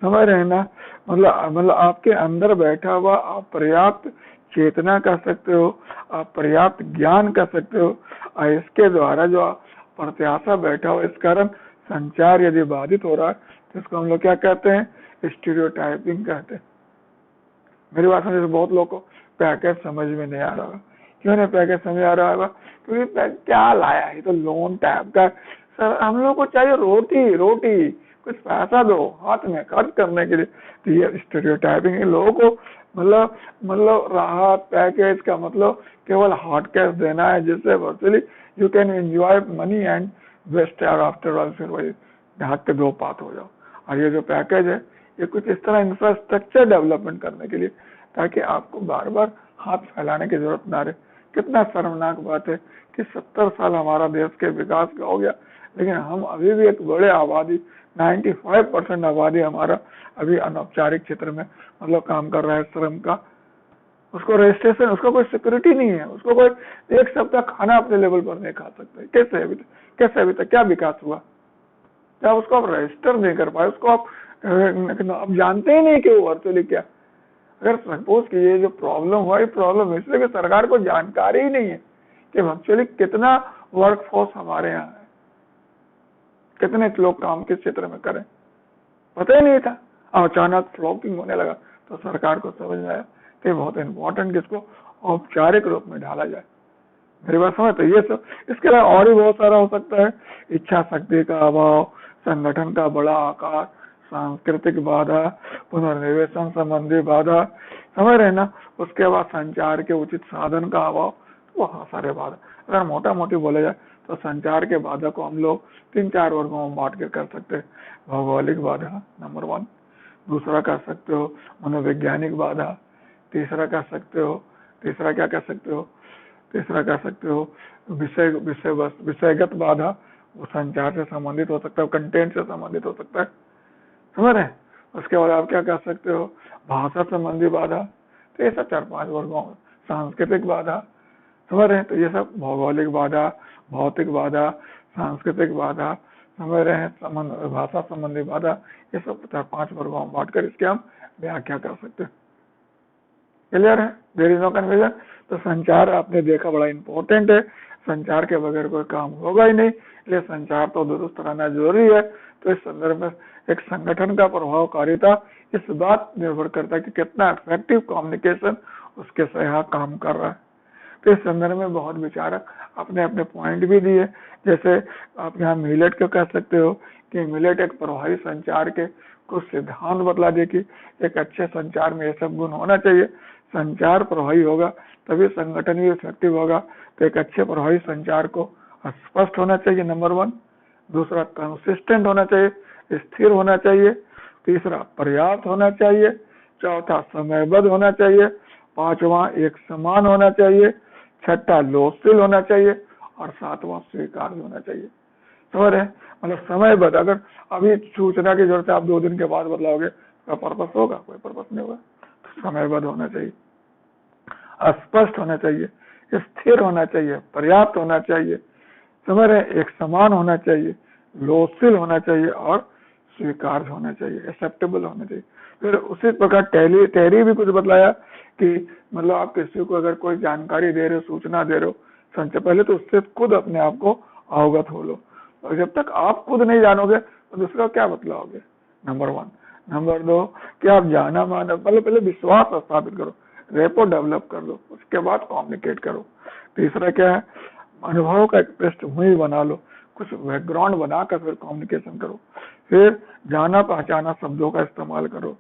समझ रहे हैं ना, मतलब आपके अंदर बैठा हुआ आप पर्याप्त चेतना कर सकते हो, आप पर्याप्त ज्ञान कर सकते हो, और इसके द्वारा जो प्रत्याशा बैठा हो, इस कारण संचार यदि बाधित हो रहा है तो इसको हम लोग क्या कहते हैं, स्टीरियोटाइपिंग कहते हैं। मेरी बात समझ, बहुत लोग को पैकेज समझ में नहीं आ रहा होगा। क्यों नहीं पैकेज समझ आ रहा होगा, क्योंकि क्या लाया है, तो लोन टाइप का। सर हम लोग को चाहिए रोटी, कुछ पैसा दो हाथ में खर्च करने के लिए। तो ये स्टीरियोटाइपिंग लोगों को मतलब राहत पैकेज का मतलब केवल हार्ड कैश देना है, जिससे virtually you can enjoy money and waste after all, फिर वही ढाक के दो पात हो जाओ। और ये जो पैकेज है ये कुछ इस तरह इंफ्रास्ट्रक्चर डेवलपमेंट करने के लिए, ताकि आपको बार बार हाथ फैलाने की जरूरत ना रहे। कितना शर्मनाक बात है कि 70 साल हमारा देश के विकास का हो गया, लेकिन हम अभी भी एक बड़े आबादी 95% आबादी हमारा अभी अनौपचारिक क्षेत्र में मतलब काम कर रहा है, श्रम का। उसको रजिस्ट्रेशन, उसको कोई सिक्योरिटी नहीं है, उसको कोई एक सप्ताह खाना अपने लेवल पर नहीं खा सकते। कैसे अभी तक क्या विकास हुआ, क्या उसको आप रजिस्टर नहीं कर पाए, उसको आप जानते ही नहीं कि वो वर्चुअली क्या। अगर सपोज कि ये जो प्रॉब्लम हुआ, ये प्रॉब्लम इसलिए कि सरकार को जानकारी ही नहीं है कि वर्चुअली कितना वर्कफोर्स हमारे यहाँ है, कितने लोग काम किस क्षेत्र में करें, पता ही नहीं था। और अचानक फ्लॉपिंग होने लगा तो सरकार को समझ में आया कि बहुत इंपॉर्टेंट कि इसको औपचारिक रूप में ढाला जाए। मेरी बात समझ, तो ये सब, इसके अलावा और भी बहुत सारा हो सकता है। इच्छा शक्ति का अभाव, संगठन का बड़ा आकार, सांस्कृतिक बाधा, पुनर्निवेशन संबंधी बाधा, समझ रहे ना। उसके बाद संचार के उचित साधन का अभाव, बहुत सारे बाधा। अगर मोटा मोटी बोले जाए तो संचार के बाधा को हम लोग 3-4 वर्गों में बांट कर सकते हैं। भौगोलिक बाधा नंबर 1, दूसरा कर सकते हो मनोवैज्ञानिक बाधा, तीसरा कर सकते हो, तीसरा कर सकते हो विषयगत बाधा, वो संचार से संबंधित हो सकता है, कंटेंट से संबंधित हो सकता है, समझ रहे हैं। उसके बाद आप क्या कर सकते हो, भाषा संबंधी बाधा। तो ये सब 4-5 वर्गों में। सांस्कृतिक बाधा, समझ रहे हैं, तो ये सब भौगोलिक बाधा, भौतिक बाधा, सांस्कृतिक बाधा, समझ रहे हैं, भाषा संबंधी बाधा, ये सब 4-5 वर्गों में बांटकर इसके हम व्याख्या कर सकते हैं। क्लियर है, देयर इज नो कन्फ्यूजन। तो संचार आपने देखा बड़ा इंपॉर्टेंट है, संचार के बगैर कोई काम होगा ही नहीं, इसलिए संचार तो दुरुस्त रहना जरूरी है। तो इस संदर्भ में एक संगठन का प्रभावकारिता इस बात निर्भर करता है कि कितना इफेक्टिव कम्युनिकेशन उसके से यहाँ काम कर रहा है। तो इस संदर्भ में बहुत विचारक अपने अपने पॉइंट भी दिए। जैसे आप यहाँ मिलेट को कह सकते हो कि मिलेट एक प्रभावी संचार के कुछ सिद्धांत बतला दिए कि एक अच्छे संचार में ये सब गुण होना चाहिए। संचार प्रभावी होगा तभी संगठन भी इफेक्टिव होगा। तो एक अच्छे प्रभावी संचार को स्पष्ट होना चाहिए, नंबर 1। दूसरा कंसिस्टेंट होना चाहिए, स्थिर होना चाहिए। तीसरा पर्याप्त होना चाहिए। चौथा समयबद्ध होना चाहिए। 5वां एक समान होना चाहिए। 6वां लोकशील होना चाहिए। और 7वां स्वीकार्य होना चाहिए। समझ रहे? मतलब समय बद, अगर अभी सूचना की जरूरत है, आप 2 दिन के बाद बदलाओगे तो पर्पस होगा? कोई पर्पस नहीं होगा। तो समयबद्ध होना चाहिए, स्पष्ट होना चाहिए, स्थिर होना चाहिए, पर्याप्त होना चाहिए, समझ रहे? एक समान होना चाहिए, लोकशील होना चाहिए और स्वीकार्य होना चाहिए, एक्सेप्टेबल होना चाहिए। फिर उसी प्रकार टैरी भी कुछ बतलाया कि मतलब आप किसी को अगर कोई जानकारी दे रहे हो, सूचना दे रहे हो, संचय, पहले तो उससे खुद अपने आप को अवगत हो लो, और जब तक आप खुद नहीं जानोगे तो दूसरा क्या बतलाओगे? नंबर 1। नंबर 2 कि आप जाना माना, मतलब पहले विश्वास स्थापित करो, रेपो डेवलप कर लो, उसके बाद कम्युनिकेट करो। तीसरा क्या है? अनुभव का एक पृष्ठभूमि बना लो, कुछ बैकग्राउंड बनाकर फिर कम्युनिकेशन करो। फिर जाना पहचाना शब्दों का इस्तेमाल करो।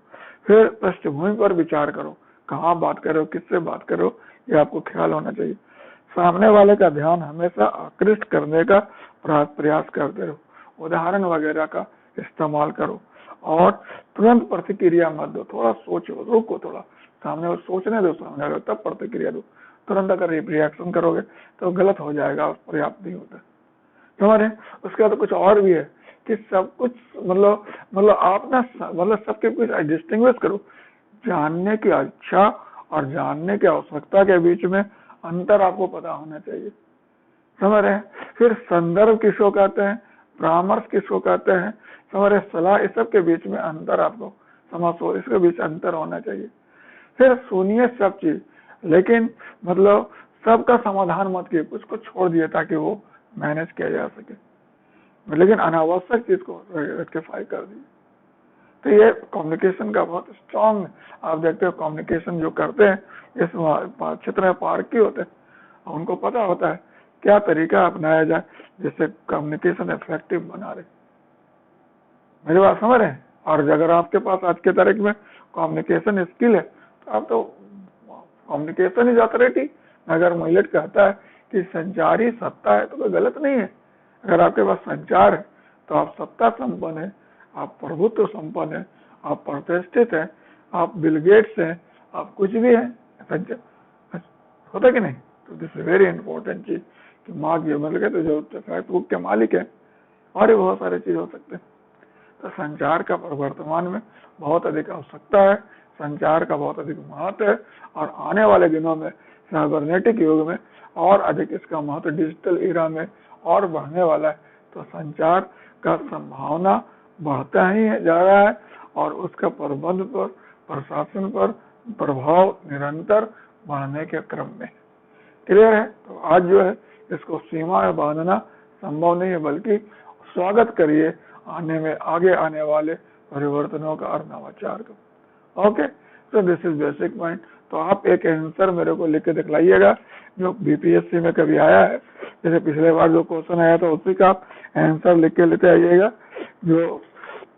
फिर पृष्ठभूमि पर विचार करो, कहाँ बात करो, किससे बात करो, ये आपको ख्याल होना चाहिए। सामने वाले का ध्यान हमेशा आकृष्ट करने का प्रयास करते रहो, उदाहरण वगैरह का इस्तेमाल करो, और तुरंत प्रतिक्रिया मत दो, थोड़ा सोचो, रुको, थोड़ा सामने वाले सोचने दो, सामने वाले तब प्रतिक्रिया दो। तुरंत अगर रिएक्शन करोगे तो गलत हो जाएगा, पर्याप्त नहीं होता। समझे? उसके बाद कुछ और भी है कि सब कुछ मतलब आप ना मतलब सबके कुछ डिस्टिंग्विश करो, जानने की इच्छा और जानने की आवश्यकता के बीच में अंतर आपको पता होना चाहिए। समझ रहे? फिर संदर्भ किसको कहते हैं, परामर्श किसको कहते हैं, समझ रहे? सलाह, इस सब के बीच में अंतर आपको समझ हो, इसके बीच अंतर होना चाहिए। फिर सुनिए सब चीज, लेकिन मतलब सबका समाधान मत किए, कुछ को छोड़ दिए ताकि वो मैनेज किया जा सके, लेकिन अनावश्यक चीज को रेक्टिफाई कर दिए। तो ये कम्युनिकेशन का बहुत स्ट्रॉन्ग, आप देखते हो कम्युनिकेशन जो करते हैं इस क्षेत्र में पारखी होते हैं, उनको पता होता है क्या तरीका अपनाया जाए जिससे कम्युनिकेशन इफेक्टिव बना रहे। मेरी बात समझ रहे हैं? और अगर आपके पास आज के तारीख में कम्युनिकेशन स्किल है तो आप तो कम्युनिकेशन इज अथॉरिटी। अगर मिलेट कहता है कि संचार ही सत्ता है तो कोई गलत नहीं है। अगर आपके पास संचार है तो आप सत्ता संपन्न है, आप प्रभुत्व संपन्न है, आप प्रतिष्ठित है, आप बिल गेट्स हैं, आप कुछ भी है। होता कि नहीं? तो दिस इज वेरी इंपॉर्टेंट चीज कि मार्क जुकरबर्ग तो जो फेसबुक के मालिक है, और भी बहुत सारे चीज हो सकते हैं। तो संचार का वर्तमान में बहुत अधिक आवश्यकता है, संचार का बहुत अधिक महत्व है, और आने वाले दिनों में साइबरनेटिक युग में और अधिक इसका महत्व डिजिटल एरा में और बढ़ने वाला है। तो संचार का संभावना बढ़ता ही जा रहा है, और उसका प्रबंध पर, प्रशासन पर प्रभाव निरंतर बढ़ने के क्रम में। क्लियर है? तो आज जो है इसको सीमा में बांधना संभव नहीं है, बल्कि स्वागत करिए आगे आने वाले परिवर्तनों का और नवाचार का। Okay, so this is basic point. तो आप एक आंसर मेरे को लिख के दिखलाइएगा जो बीपीएससी में कभी आया है, जैसे पिछले बार जो क्वेश्चन आया था उसी का आप आंसर लिख के लेते आइएगा। जो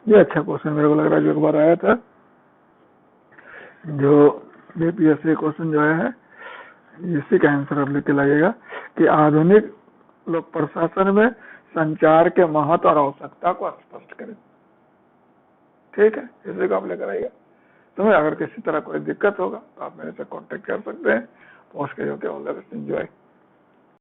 ये अच्छा क्वेश्चन मेरे को लग रहा है जो एक बार आया था, जो बीपीएससी क्वेश्चन जो है इसी का आंसर आप लिख के लाइएगा कि आधुनिक लोक प्रशासन में संचार के महत्व और आवश्यकता को स्पष्ट करें। ठीक है, इसी को आप लेकर आइएगा। तुम्हें अगर किसी तरह कोई दिक्कत होगा तो आप मेरे से कांटेक्ट कर सकते हैं। पहुंच के जो कि ऑल द बेस्ट, एंजॉय।